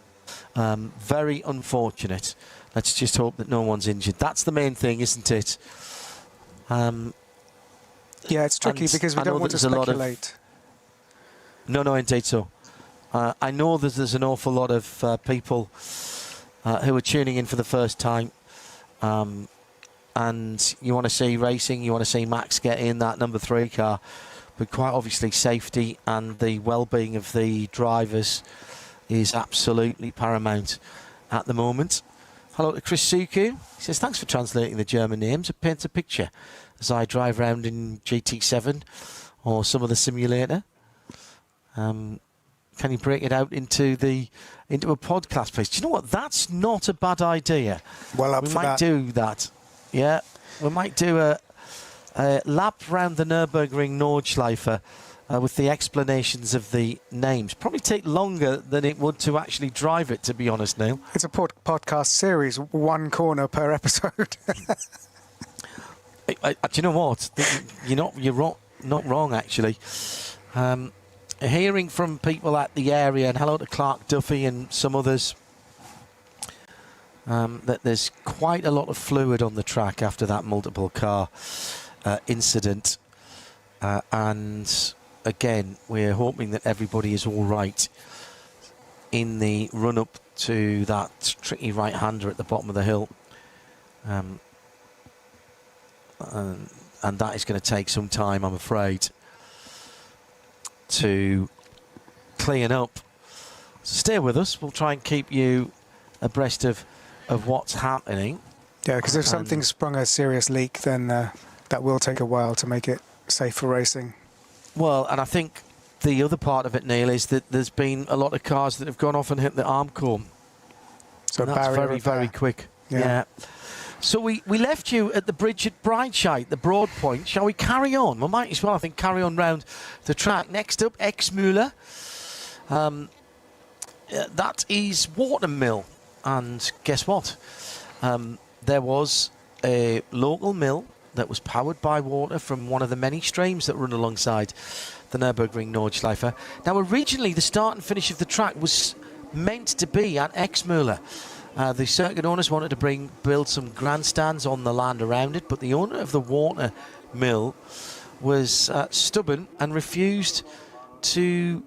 Very unfortunate. Let's just hope that no one's injured. That's the main thing, isn't it? Yeah, it's tricky because we don't want to speculate. No, indeed so. I know that there's an awful lot of people who are tuning in for the first time, and you want to see racing, you want to see Max get in that number 3 car, but quite obviously safety and the well-being of the drivers is absolutely paramount at the moment. Hello to Chris Suku. He says, thanks for translating the German names. It paints a picture as I drive around in GT7 or some other simulator. Can you break it out into a podcast, please? Do you know what? That's not a bad idea. Well, we might do that. Yeah, we might do a lap round the Nürburgring Nordschleife with the explanations of the names. Probably take longer than it would to actually drive it, to be honest, Neil. It's a podcast series, 1 corner per episode. Do you know what? You're not wrong, actually. Hearing from people at the area, and hello to Clark Duffy and some others, that there's quite a lot of fluid on the track after that multiple car incident. And again, we're hoping that everybody is all right in the run-up to that tricky right-hander at the bottom of the hill. And that is going to take some time, I'm afraid, to clean up. So stay with us. We'll try and keep you abreast of what's happening. Yeah, because if something's sprung a serious leak, then that will take a while to make it safe for racing. Well, and I think the other part of it, Neil, is that there's been a lot of cars that have gone off and hit the arm core. So that's very quick. Yeah. So we left you at the bridge at Breitscheid, the Broad Point. Shall we carry on? We might as well, I think, carry on round the track. Next up, Exmüller. That is Watermill. And guess what? There was a local mill that was powered by water from one of the many streams that run alongside the Nürburgring Nordschleife. Now, originally, the start and finish of the track was meant to be at Exmüller. The circuit owners wanted to build some grandstands on the land around it, but the owner of the water mill was stubborn and refused to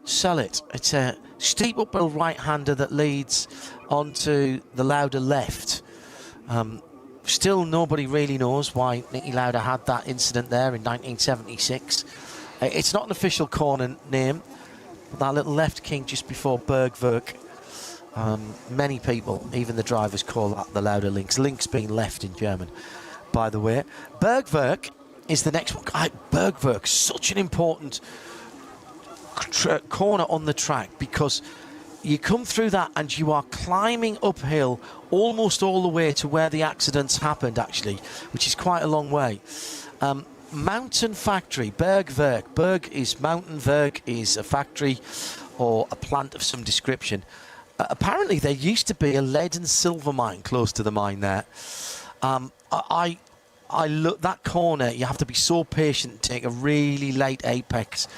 sell it. It's a steep uphill right-hander that leads onto the Lauda left. Still, nobody really knows why Niki Lauda had that incident there in 1976. It's not an official corner name, but that little left king just before Bergwerk. Many people, even the drivers, call that the Lauda Links. Links being left in German, by the way. Bergwerk is the next one. Bergwerk, such an important corner on the track, because you come through that and you are climbing uphill almost all the way to where the accidents happened, actually, which is quite a long way. Mountain factory, Bergwerk. Berg is mountain, Werk is a factory or a plant of some description. Apparently there used to be a lead and silver mine close to the mine there. I look that corner, you have to be so patient to take a really late apex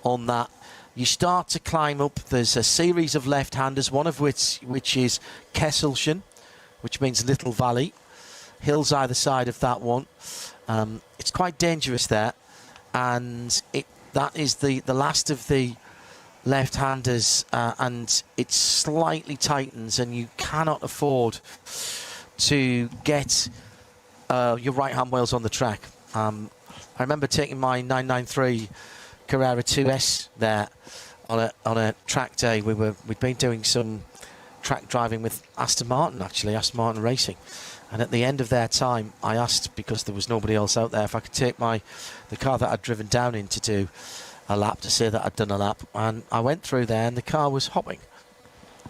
on that. You start to climb up, there's a series of left-handers, one of which is Kesselchen, which means little valley. Hills either side of that one. It's quite dangerous there, and that is the last of the left-handers, and it slightly tightens, and you cannot afford to get your right-hand wheels on the track. I remember taking my 993 Carrera 2S there on a track day. We'd been doing some track driving with Aston Martin Racing, and at the end of their time I asked, because there was nobody else out there, if I could take the car that I'd driven down in to do a lap, to say that I'd done a lap. And I went through there and the car was hopping,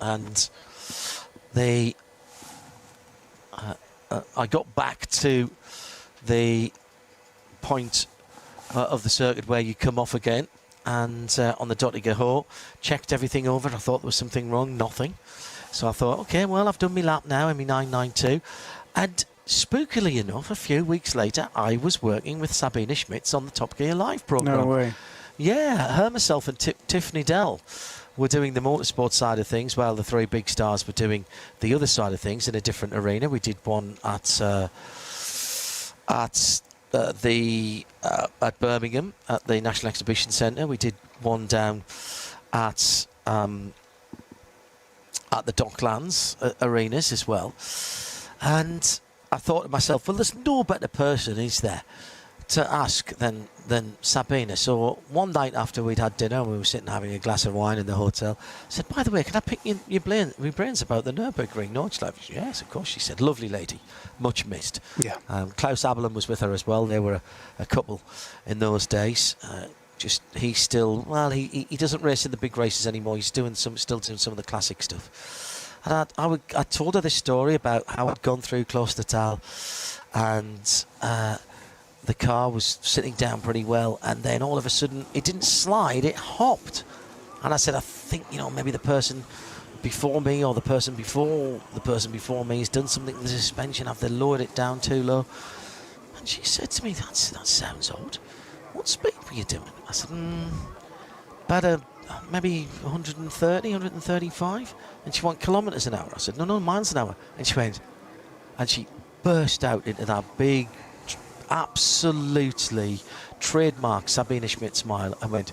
and I got back to the point of the circuit where you come off again, and on the Dottinger Ho, checked everything over. I thought there was something wrong, nothing. So I thought, okay, well, I've done my lap now in my 992. And spookily enough, a few weeks later, I was working with Sabine Schmitz on the Top Gear Live programme. No way. Yeah, her, myself and Tiffany Dell were doing the motorsport side of things, while the three big stars were doing the other side of things in a different arena. We did one at Birmingham at the National Exhibition Centre. We did one down at the Docklands arenas as well. And I thought to myself, well, there's no better person, is there, to ask than Sabina. So one night after we'd had dinner, we were sitting having a glass of wine in the hotel. I said, by the way, can I pick your brains about the Nürburgring Nordschleife? Yes, of course, she said. Lovely lady, much missed. Yeah. Klaus Abelin was with her as well. They were a couple in those days. He doesn't race in the big races anymore. He's still doing some of the classic stuff. And I told her this story about how I'd gone through Klostertal, and the car was sitting down pretty well, and then all of a sudden it didn't slide, it hopped. And I said, I think, maybe the person before me or the person before me has done something with the suspension. Have they lowered it down too low? And she said to me, that sounds odd. What speed were you doing? I said, about maybe 130, 135. And she went kilometres an hour. I said, no, miles an hour. And she burst out into that big, absolutely trademark Sabine Schmidt smile and went,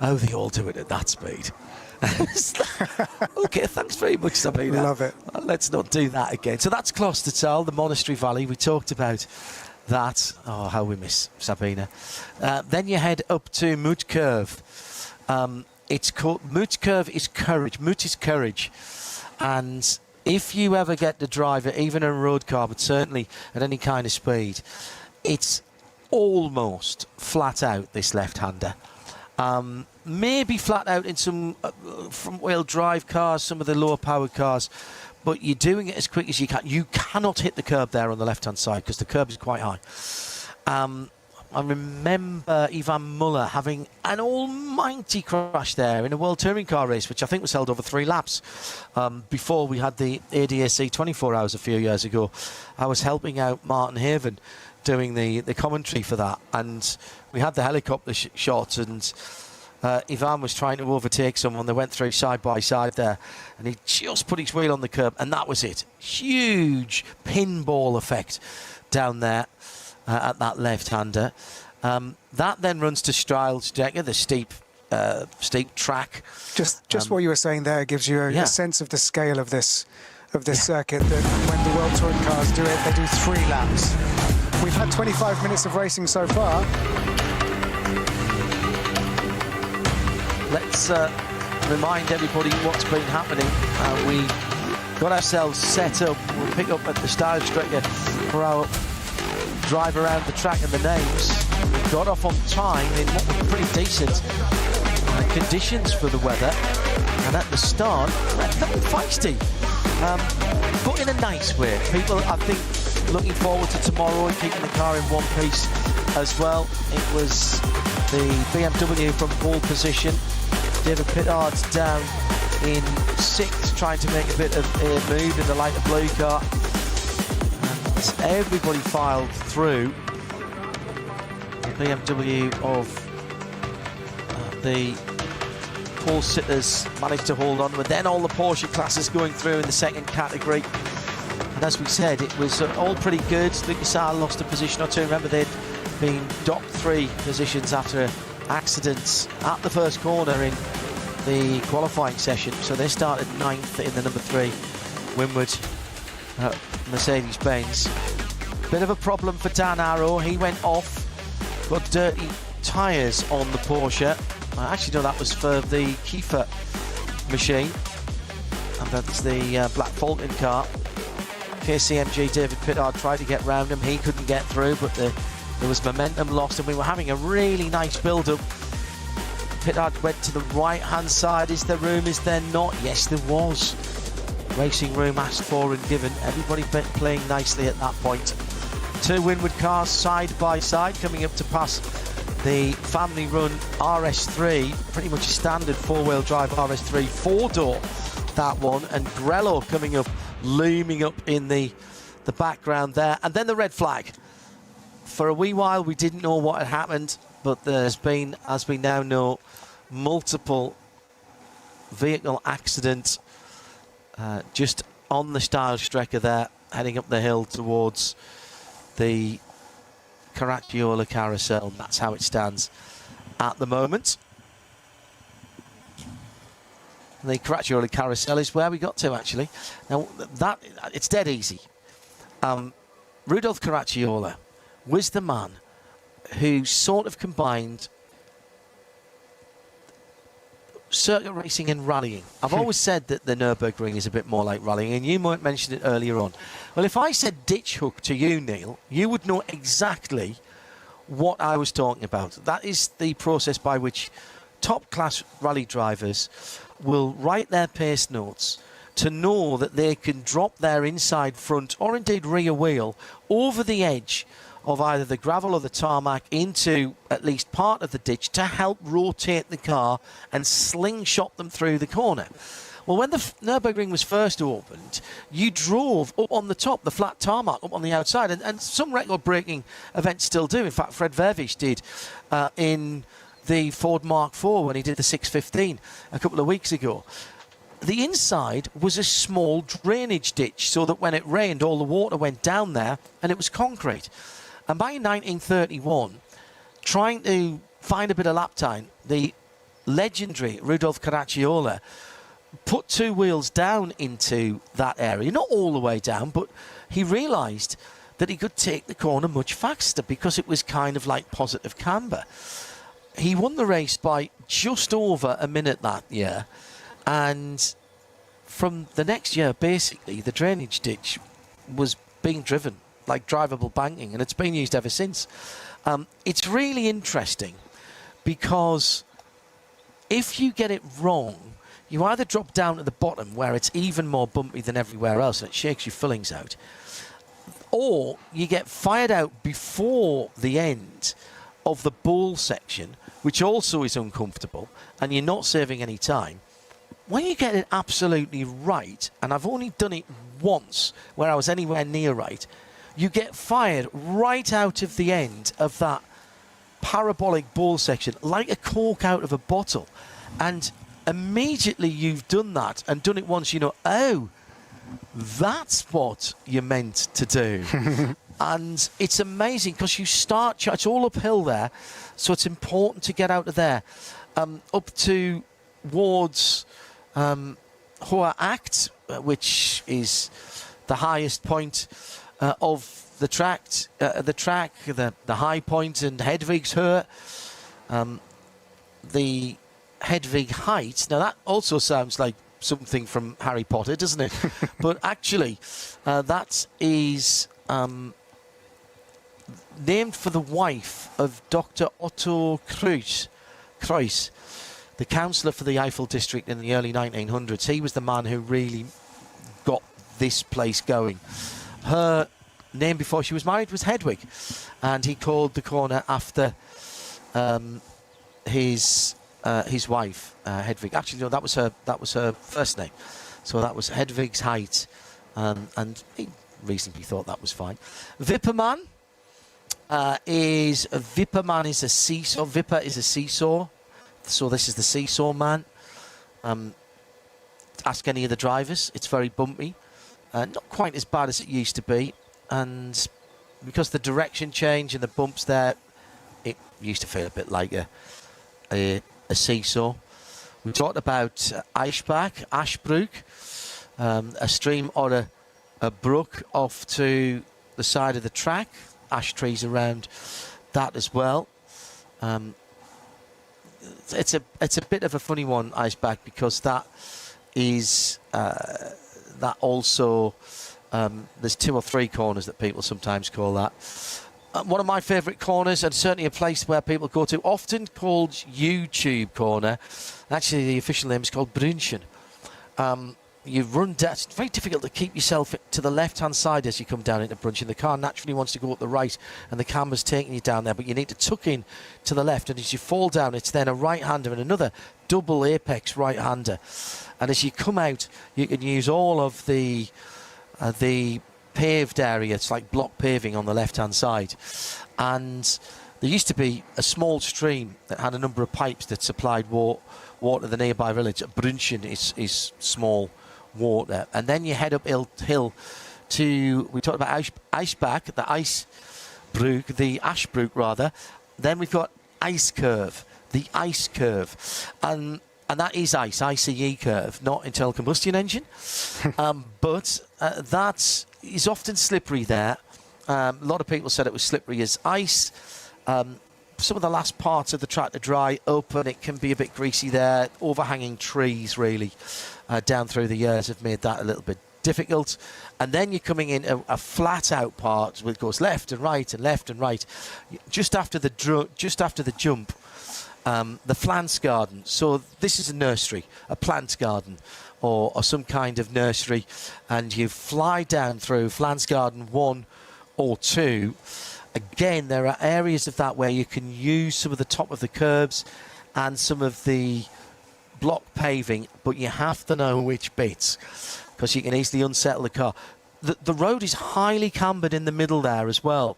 oh, they all do it at that speed. Okay, thanks very much, Sabina. Love it. Let's not do that again. So that's Klostertal, the Monastery Valley. We talked about that. Oh, how we miss Sabina. Then you head up to Moutkurve. It's called Moutkurve is courage. Mout is courage. And if you ever get to drive it, even in a road car, but certainly at any kind of speed, it's almost flat out, this left-hander. Maybe flat out in some front-wheel drive cars, some of the lower-powered cars, but you're doing it as quick as you can. You cannot hit the curb there on the left-hand side because the curb is quite high. I remember Ivan Muller having an almighty crash there in a World Touring Car race, which I think was held over 3 laps before we had the ADAC 24 hours a few years ago. I was helping out Martin Haven doing the commentary for that, and we had the helicopter shot, and Ivan was trying to overtake someone. They went through side by side there, and he just put his wheel on the curb, and that was it. Huge pinball effect down there at that left-hander. That then runs to Strijlsdecke, the steep track. Just what you were saying there gives you a sense of the scale of this circuit, that when the World Touring cars do it, they do 3 laps. We've had 25 minutes of racing so far. Let's remind everybody what's been happening. We got ourselves set up. We'll pick up at the Strijlsdecke for our drive around the track and the names. We got off on time in what were pretty decent conditions for the weather. And at the start, a little feisty, but in a nice way. People, I think, looking forward to tomorrow and keeping the car in one piece as well. It was the BMW from pole position. David Pittard's down in 6th, trying to make a bit of a move in the lighter blue car. And everybody filed through. The BMW of the pole sitters managed to hold on, but then all the Porsche classes going through in the second category. And as we said, it was all pretty good. Lucas Saar lost a position or two. Remember, they'd been docked 3 positions after accidents at the first corner in the qualifying session. So they started 9th in the number 3 Winward Mercedes-Benz. Bit of a problem for Dan Arrow. He went off, got dirty tyres on the Porsche. Actually, no, that was for the Kiefer machine. And that's the Black Fulton car. KCMG David Pittard tried to get round him. He couldn't get through, but there was momentum lost, and we were having a really nice build-up. Pittard went to the right-hand side. Is there room? Is there not? Yes, there was. Racing room asked for and given. Everybody playing nicely at that point. 2 Winward cars side by side coming up to pass the family-run RS3. Pretty much a standard 4-wheel drive RS3 4-door, that one. And Grello coming up, looming up in the background there. And then the red flag. For a wee while, we didn't know what had happened, but there's been, as we now know, multiple vehicle accident just on the Stylestrecker there, heading up the hill towards the Caracciolo carousel. That's how it stands at the moment. The Caracciolo carousel is where we got to, actually. Now, it's dead easy. Rudolf Caracciolo was the man who sort of combined circuit racing and rallying. I've always said that the Nürburgring is a bit more like rallying, and you might mention it earlier on. Well, if I said ditch hook to you, Neil, you would know exactly what I was talking about. That is the process by which top-class rally drivers will write their pace notes to know that they can drop their inside front or indeed rear wheel over the edge of either the gravel or the tarmac into at least part of the ditch to help rotate the car and slingshot them through the corner. Well, when the Nürburgring was first opened, you drove up on the top, the flat tarmac up on the outside, and some record-breaking events still do. In fact, Fred Vervisch did in the Ford Mark IV when he did the 615 a couple of weeks ago. The inside was a small drainage ditch so that when it rained, all the water went down there and it was concrete. And by 1931, trying to find a bit of lap time, the legendary Rudolf Caracciolo put two wheels down into that area. Not all the way down, but he realised that he could take the corner much faster because it was kind of like positive camber. He won the race by just over a minute that year. And from the next year, basically, the drainage ditch was being driven like drivable banking, and it's been used ever since. It's really interesting because if you get it wrong, you either drop down to the bottom where it's even more bumpy than everywhere else and it shakes your fillings out, or you get fired out before the end of the bowl section, which also is uncomfortable, and you're not saving any time. When you get it absolutely right, and I've only done it once where I was anywhere near right, you get fired right out of the end of that parabolic bowl section like a cork out of a bottle. And immediately you've done that and done it once, you know, oh, that's what you meant to do. And it's amazing because you start, it's all uphill there, so it's important to get out of there. Up towards Hoher Acht, which is the highest point of the track, the high point, and Hedwigshöhe, the Hedwig Height. Now that also sounds like something from Harry Potter, doesn't it? But actually, that is named for the wife of Dr. Otto Kreuss, the councillor for the Eiffel district in the early 1900s. He was the man who really got this place going. Her name before she was married was Hedwig, and he called the corner after his wife, Hedwig. Actually, no, that was her first name. So that was Hedwig's Height, and he reasonably thought that was fine. Wippermann is a seesaw. Wipper is a seesaw. So this is the seesaw man. Ask any of the drivers. It's very bumpy. Not quite as bad as it used to be. And because the direction change and the bumps there, it used to feel a bit like a seesaw. We talked about Ashbrook, a stream or a brook off to the side of the track. Ash trees around that as well. It's a bit of a funny one, Eisbach, because that is that also there's 2 or 3 corners that people sometimes call that. One of my favourite corners, and certainly a place where people go to, often called YouTube corner. Actually, the official name is called Brünchen. You run down. It's very difficult to keep yourself to the left-hand side as you come down into Brünchen. The car naturally wants to go up the right, and the camera's taking you down there, but you need to tuck in to the left, and as you fall down, it's then a right-hander and another double apex right-hander. And as you come out, you can use all of the paved area. It's like block paving on the left-hand side. And there used to be a small stream that had a number of pipes that supplied water to the nearby village. Brunchen is small water. And then you head up hill to, we talked about Eisbach, the Ashbrook rather. Then we've got Ice Curve, the Ice Curve. And that is ICE curve, not internal combustion engine. But that is often slippery there. A lot of people said it was slippery as ice. Some of the last parts of the track to dry open. It can be a bit greasy there. Overhanging trees, really, down through the years have made that a little bit difficult. And then you're coming in a flat out part which goes left and right and left and right. Just after the jump, the Flansgarden. So this is a nursery, a plant garden, or some kind of nursery, and you fly down through Flansgarden 1 or 2. Again, there are areas of that where you can use some of the top of the curbs and some of the block paving, but you have to know which bits, because you can easily unsettle the car. The road is highly cambered in the middle there as well.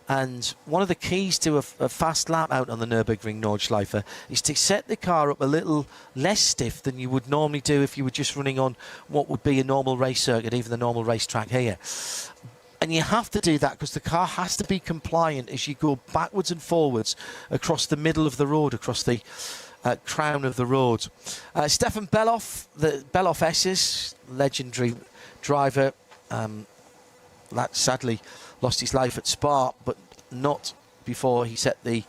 And one of the keys to a fast lap out on the Nürburgring Nordschleife is to set the car up a little less stiff than you would normally do if you were just running on what would be a normal race circuit, even the normal racetrack here. And you have to do that because the car has to be compliant as you go backwards and forwards across the middle of the road, across the crown of the road. Stefan Beloff, the Beloff S's, legendary driver, that sadly lost his life at Spa, but not before he set the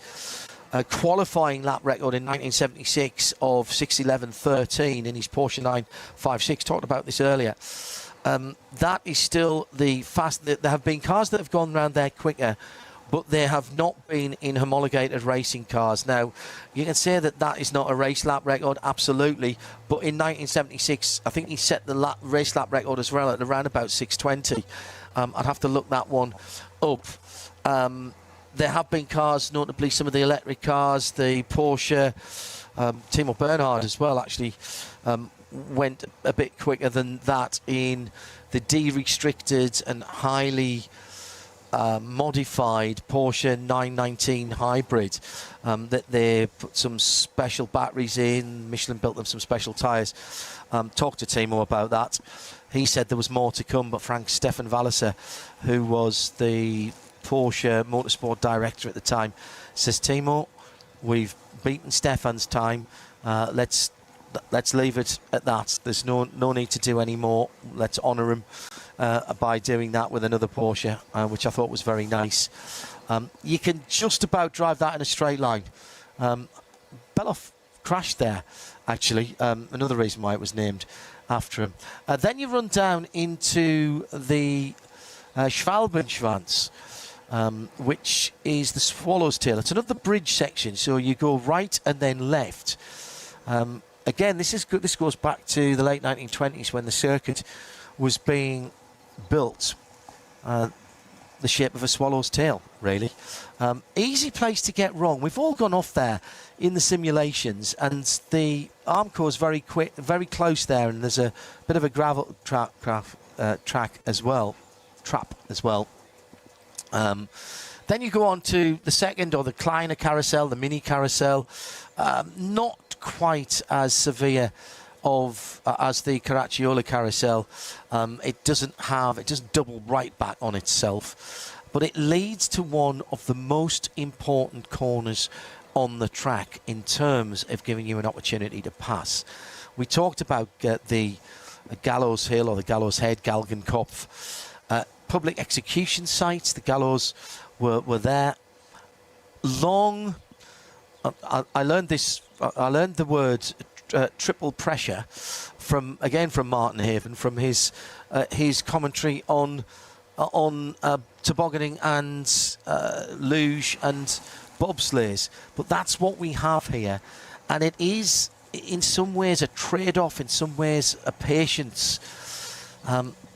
qualifying lap record in 1976 of 6:11.13 in his Porsche 956. Talked about this earlier. That is still the fast. There have been cars that have gone around there quicker, but they have not been in homologated racing cars. Now, you can say that is not a race lap record, absolutely, but in 1976, I think he set the race lap record as well at around about 6:20. I'd have to look that one up. There have been cars, notably some of the electric cars, the Porsche, Timo Bernhard as well, actually, went a bit quicker than that in the de-restricted and highly modified Porsche 919 hybrid that they put some special batteries in. Michelin built them some special tyres. Talked to Timo about that. He said there was more to come, but Stefan Walliser, who was the Porsche Motorsport director at the time, says, Timo, we've beaten Stefan's time. Let's leave it at that. There's no need to do any more. Let's honour him by doing that with another Porsche, which I thought was very nice. You can just about drive that in a straight line. Beloff crashed there, actually. Another reason why it was named after him. Then you run down into the Schwalbenschwanz, which is the Swallow's Tail. It's another bridge section, so you go right and then left. Again, this is good. This goes back to the late 1920s when the circuit was being built. The shape of a swallow's tail, really. Easy place to get wrong. We've all gone off there in the simulations, and the Armco is very close there, and there's a bit of a gravel track as well, trap as well. Then you go on to the second, or the kleiner carousel, the mini carousel. Not quite as severe as the Caracciolo carousel. It doesn't double right back on itself, but it leads to one of the most important corners on the track in terms of giving you an opportunity to pass. We talked about the Gallows Hill, or the Gallows Head, Galgenkopf, public execution sites. The gallows were there. Long. I learned the word triple pressure from Martin Haven, from his commentary on tobogganing and luge and bobsleighs. But that's what we have here, and it is in some ways a trade-off, in some ways a patience.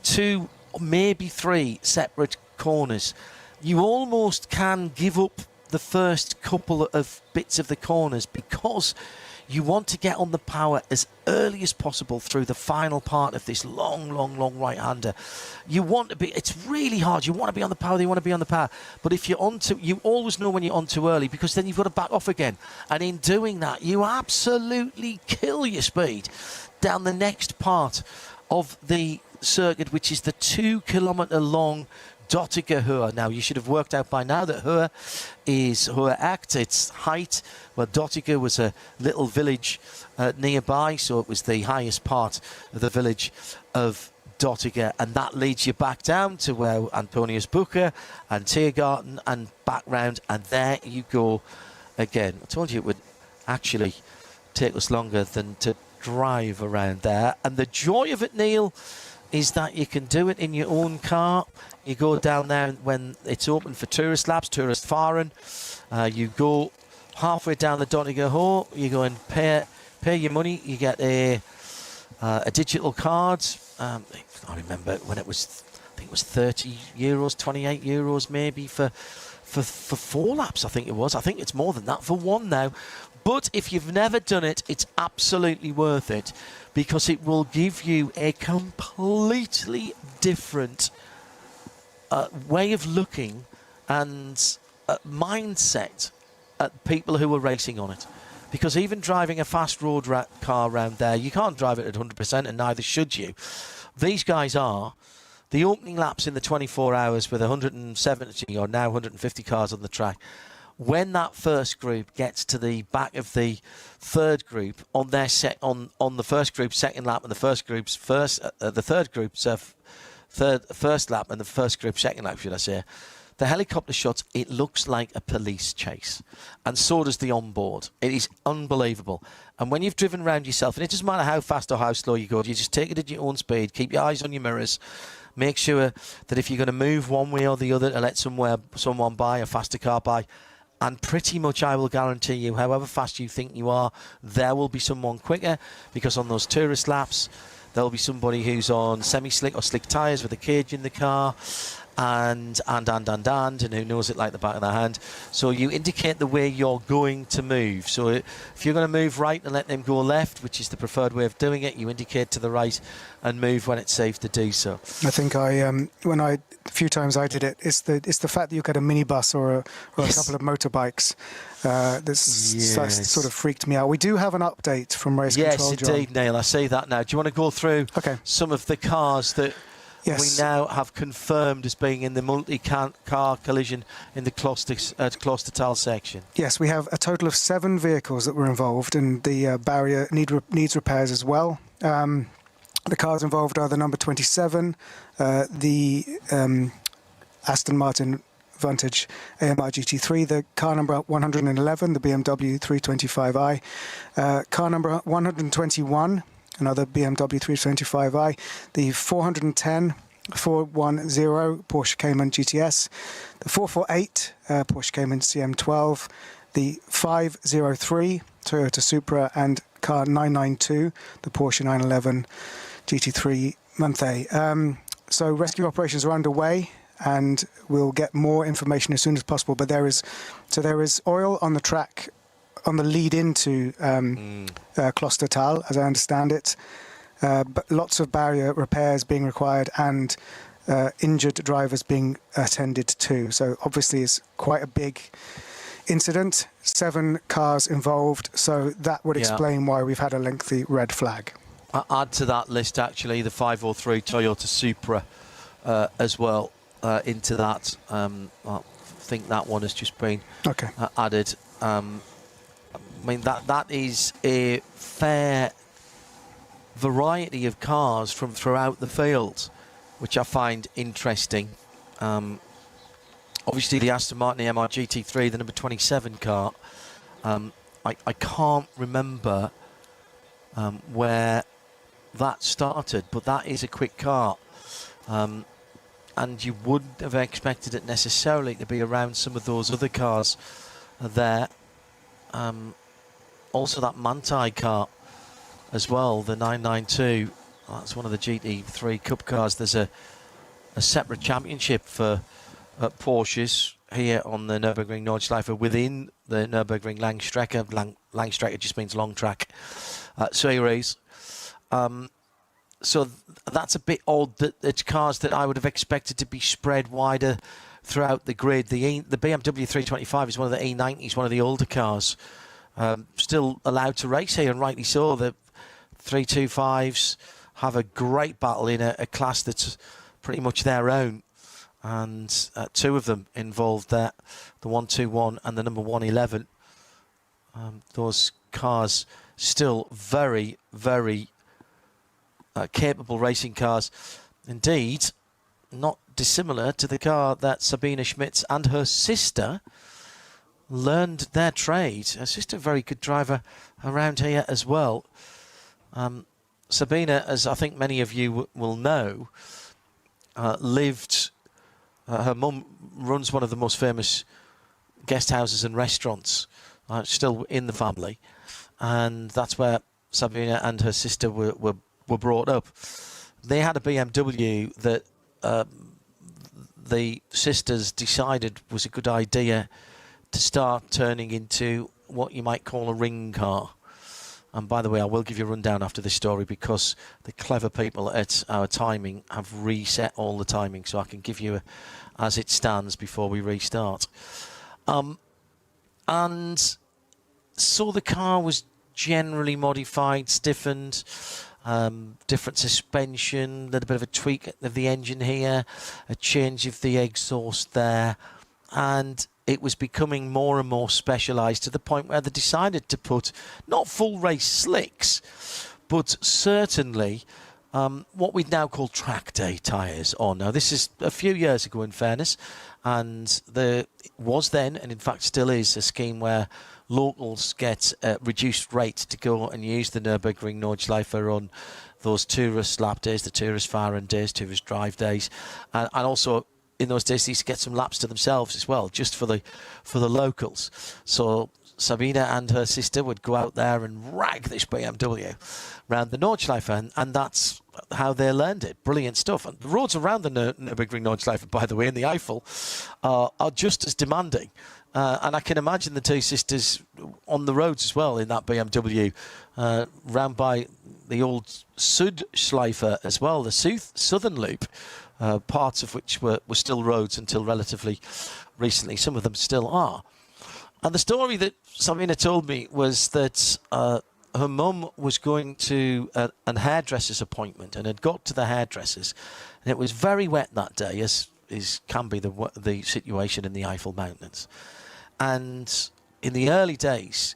2, maybe 3 separate corners. You almost can give up the first couple of bits of the corners because You want to get on the power as early as possible through the final part of this long right-hander. You want to be, it's really hard. You want to be on the power, you want to be on the power. But if you're on too, you always know when you're on too early, because then you've got to back off again. And in doing that, you absolutely kill your speed down the next part of the circuit, which is the 2 kilometre long Dottiger Höhe. Now, you should have worked out by now that Höhe is Höhe Act, it's height. Well, Dottiger was a little village nearby, so it was the highest part of the village of Dottiger, and that leads you back down to where Antonius Bucher and Tiergarten and back round, and there you go again. I told you it would actually take us longer than to drive around there. And the joy of it, Neil, is that you can do it in your own car. You go down there when it's open for tourist laps, tourist fahren. You go halfway down the Dottiger Höhe, you go and pay your money. You get a digital card. I remember when it was, I think it was 30 euros, 28 euros maybe for 4 laps, I think it was. I think it's more than that for 1 now. But if you've never done it, it's absolutely worth it, because it will give you a completely different way of looking and mindset at people who are racing on it. Because even driving a fast road car around there, you can't drive it at 100%, and neither should you. These guys are. The opening laps in the 24 hours with 170 or now 150 cars on the track, when that first group gets to the back of the third group on their on the first group's second lap, and the first group's first lap, and the first group's second lap, should I say, the helicopter shots, it looks like a police chase, and so does the onboard. It is unbelievable. And when you've driven around yourself, and it doesn't matter how fast or how slow you go, you just take it at your own speed, keep your eyes on your mirrors. Make sure that if you're going to move one way or the other to let someone by, a faster car by, and pretty much I will guarantee you, however fast you think you are, there will be someone quicker, because on those tourist laps, there'll be somebody who's on semi-slick or slick tyres with a cage in the car, and who knows it like the back of their hand. So you indicate the way you're going to move. So if you're going to move right and let them go left, which is the preferred way of doing it, you indicate to the right and move when it's safe to do so. I think a few times I did it, it's the fact that you get a minibus or a couple of motorbikes that's sort of freaked me out. We do have an update from Race Control, John. Yes, indeed, Neil. I see that now. Do you want to go through some of the cars that we now have confirmed as being in the multi-car collision in the Klostertal section? Yes, we have a total of 7 vehicles that were involved, and the barrier needs repairs as well. The cars involved are the number 27, the Aston Martin Vantage AMR GT3, the car number 111, the BMW 325i, car number 121, another BMW 325i, the 410 Porsche Cayman GTS, the 448 Porsche Cayman CM12, the 503 Toyota Supra, and car 992, the Porsche 911 GT3 Monthé. So rescue operations are underway, and we'll get more information as soon as possible. But there is oil on the track on the lead into Klostertal, as I understand it. But lots of barrier repairs being required, and injured drivers being attended to. So obviously it's quite a big incident. 7 cars involved, so that would explain why we've had a lengthy red flag. Add to that list actually the 503 Toyota Supra as well into that. I think that one has just been added. I mean that is a fair variety of cars from throughout the field, which I find interesting. Obviously the Aston Martin AMR GT3, the number 27 car. I can't remember where that started, but that is a quick car. And you wouldn't have expected it necessarily to be around some of those other cars there. Also that Manthey car as well, the 992. That's one of the GT3 Cup cars. There's a separate championship for Porsches here on the Nürburgring Nordschleife within the Nürburgring Langstrecke. Langstrecke just means long track series. So that's a bit odd that it's cars that I would have expected to be spread wider throughout the grid. The BMW 325 is one of the E90s, one of the older cars. Still allowed to race here, and rightly so. The 325s have a great battle in a class that's pretty much their own. And two of them involved there, the 121 and the number 111. Those cars still very, very capable racing cars. Indeed, not dissimilar to the car that Sabine Schmitz and her sister learned their trade. Her sister, a very good driver around here as well. Sabine, as I think many of you will know, lived... her mum runs one of the most famous guest houses and restaurants, still in the family. And that's where Sabine and her sister were brought up. They had a BMW that the sisters decided was a good idea to start turning into what you might call a ring car. And by the way, I will give you a rundown after this story, because the clever people at our timing have reset all the timing, so I can give you as it stands before we restart. And so the car was generally modified, stiffened, different suspension, a little bit of a tweak of the engine here, a change of the exhaust there, and it was becoming more and more specialised to the point where they decided to put not full race slicks, but certainly what we'd now call track day tyres on. Now, this is a few years ago, in fairness, and there was then, and in fact still is, a scheme where locals get reduced rate to go and use the Nürburgring Nordschleife on those tourist lap days, the tourist Fahren days, tourist drive days, and also in those days they used to get some laps to themselves as well, just for the locals. So Sabine and her sister would go out there and rag this BMW around the Nordschleife, and that's how they learned it. Brilliant stuff. And the roads around the Nürburgring Nordschleife, by the way, in the Eifel, are just as demanding. And I can imagine the two sisters on the roads as well in that BMW, round by the old Südschleife as well, the southern loop, parts of which were still roads until relatively recently. Some of them still are. And the story that Sabine told me was that her mum was going to a hairdresser's appointment and had got to the hairdresser's, and it was very wet that day, as can be the situation in the Eifel Mountains. And in the early days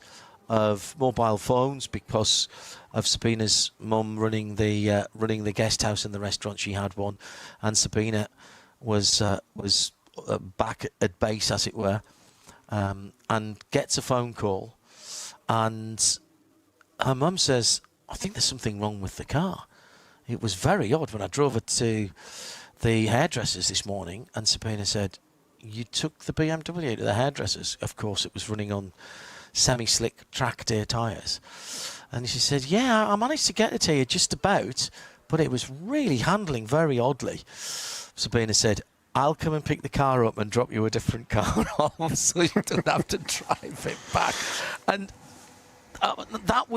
of mobile phones, because of Sabine's mum running the guest house and the restaurant, she had one, and Sabine was back at base, as it were, and gets a phone call, and her mum says, "I think there's something wrong with the car. It was very odd when I drove it to the hairdressers this morning." And Sabine said, "You took the BMW to the hairdressers?" Of course, it was running on semi-slick track day tyres. And she said, "Yeah, I managed to get it here just about, but it was really handling very oddly." Sabine said, "I'll come and pick the car up and drop you a different car off so you don't have to drive it back." And that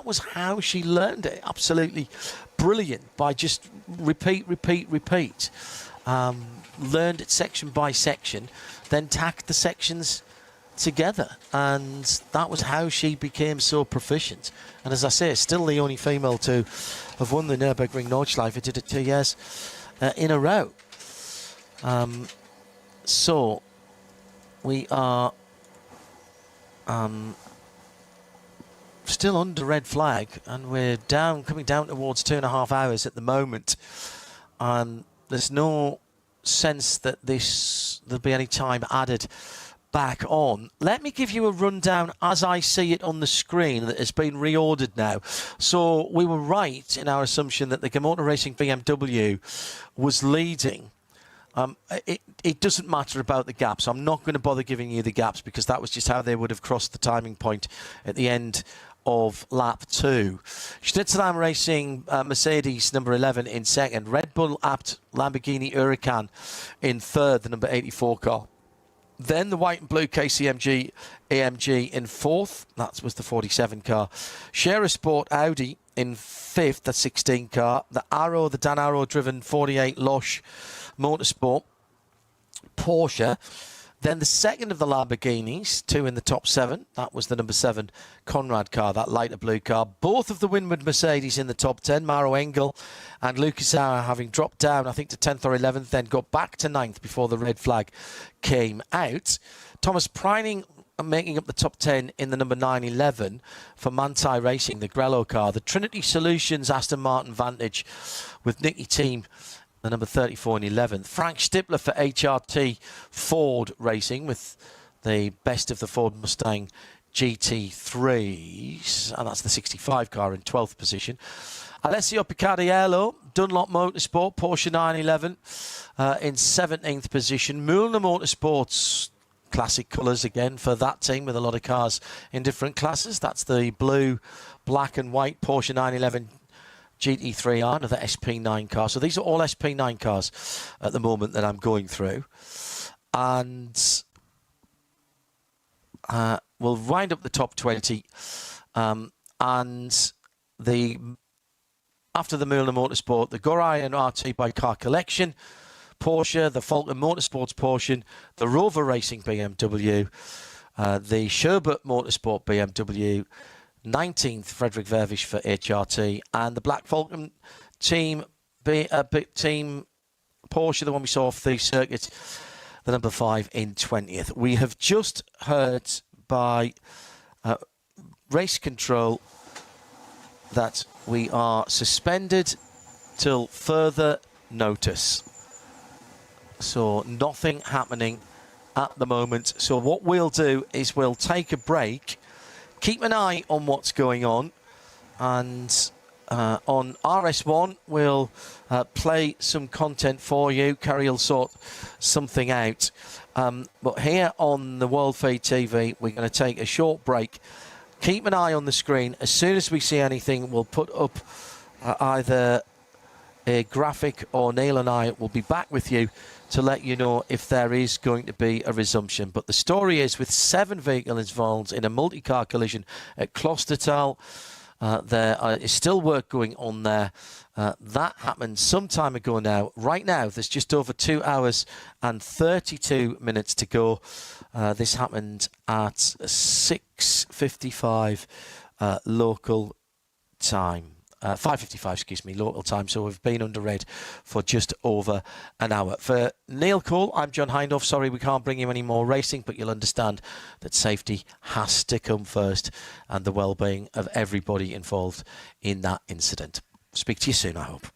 was how she learned it. Absolutely brilliant, by just repeat. Learned it section by section, then tacked the sections together, and that was how she became so proficient. And as I say, still the only female to have won the Nürburgring Nordschleife. Did it 2 years in a row. So we are still under red flag, and we're coming down towards 2.5 hours at the moment. There's no sense that there'll be any time added back on. Let me give you a rundown as I see it on the screen that has been reordered now. So we were right in our assumption that the Motor Racing BMW was leading. It doesn't matter about the gaps. I'm not going to bother giving you the gaps, because that was just how they would have crossed the timing point at the end of lap 2. Schnitzelam Racing Mercedes number 11 in second. Red Bull Abt Lamborghini Huracan in third, the number 84 car. Then the white and blue KCMG AMG in fourth. That was the 47 car. Share Sport Audi in fifth, the 16 car. The Arrow, the Dan Arrow driven 48 Losh Motorsport. Porsche. Then the second of the Lamborghinis, two in the top seven. That was the number 7 Conrad car, that lighter blue car. Both of the Winward Mercedes in the top 10. Maro Engel and Lucas Auer having dropped down, I think, to 10th or 11th, then got back to 9th before the red flag came out. Thomas Preining making up the top 10 in the number 911 for Manthey Racing, the Grello car. The Trinity Solutions Aston Martin Vantage with Nicky Team, the number 34 and 11th. Frank Stippler for HRT Ford Racing with the best of the Ford Mustang GT3s, and that's the 65 car in 12th position. Alessio Picariello, Dunlop Motorsport, Porsche 911 in 17th position. Mühlner Motorsports, classic colours again for that team with a lot of cars in different classes. That's the blue, black and white Porsche 911 GT3R, another SP9 car. So these are all SP9 cars at the moment that I'm going through. And we'll wind up the top 20. And after the Mühlner Motorsport, the Gorion RT by Car Collection, Porsche, the Falcon Motorsports portion, the Rover Racing BMW, the Sherbert Motorsport BMW, 19th Frederick Vervisch for HRT, and the Black Falcon team team Porsche, the one we saw off the circuit, the number 5 in 20th. We have just heard by race control that we are suspended till further notice. So nothing happening at the moment. So what we'll do is we'll take a break, keep an eye on what's going on, and on RS1 we'll play some content for you. Carrie will sort something out. But here on the World Feed TV, we're going to take a short break. Keep an eye on the screen. As soon as we see anything, we'll put up either a graphic, or Neil and I will be back with you to let you know if there is going to be a resumption. But the story is, with 7 vehicles involved in a multi-car collision at Klostertal, there is still work going on there. That happened some time ago now. Right now, there's just over 2 hours and 32 minutes to go. This happened at 6:55 local time. 5:55, excuse me, local time. So we've been under red for just over an hour. For Neil Cole, I'm John Hindhaugh. Sorry we can't bring you any more racing, but you'll understand that safety has to come first, and the well-being of everybody involved in that incident. Speak to you soon, I hope.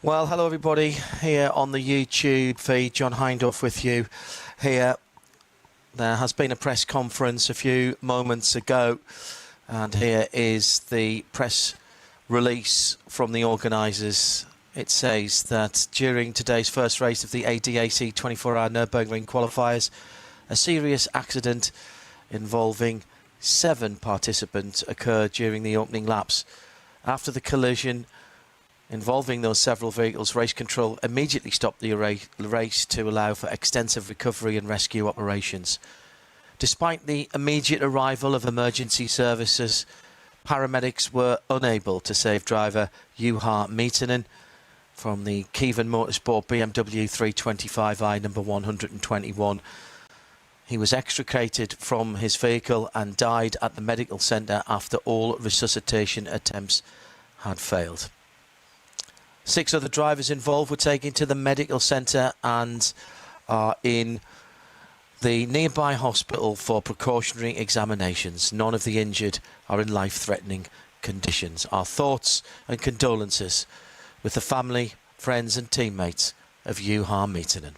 Well, hello everybody here on the YouTube feed. John Hindorf with you here. There has been a press conference a few moments ago, and here is the press release from the organisers. It says that during today's first race of the ADAC 24h Nürburgring Qualifiers, a serious accident involving 7 participants occurred during the opening laps. After the collision involving those several vehicles, race control immediately stopped the race to allow for extensive recovery and rescue operations. Despite the immediate arrival of emergency services, paramedics were unable to save driver Juha Mietinen from the Kievan Motorsport BMW 325i number 121. He was extricated from his vehicle and died at the medical centre after all resuscitation attempts had failed. 6 other drivers involved were taken to the medical centre and are in the nearby hospital for precautionary examinations. None of the injured are in life-threatening conditions. Our thoughts and condolences with the family, friends and teammates of Juha Mietinen.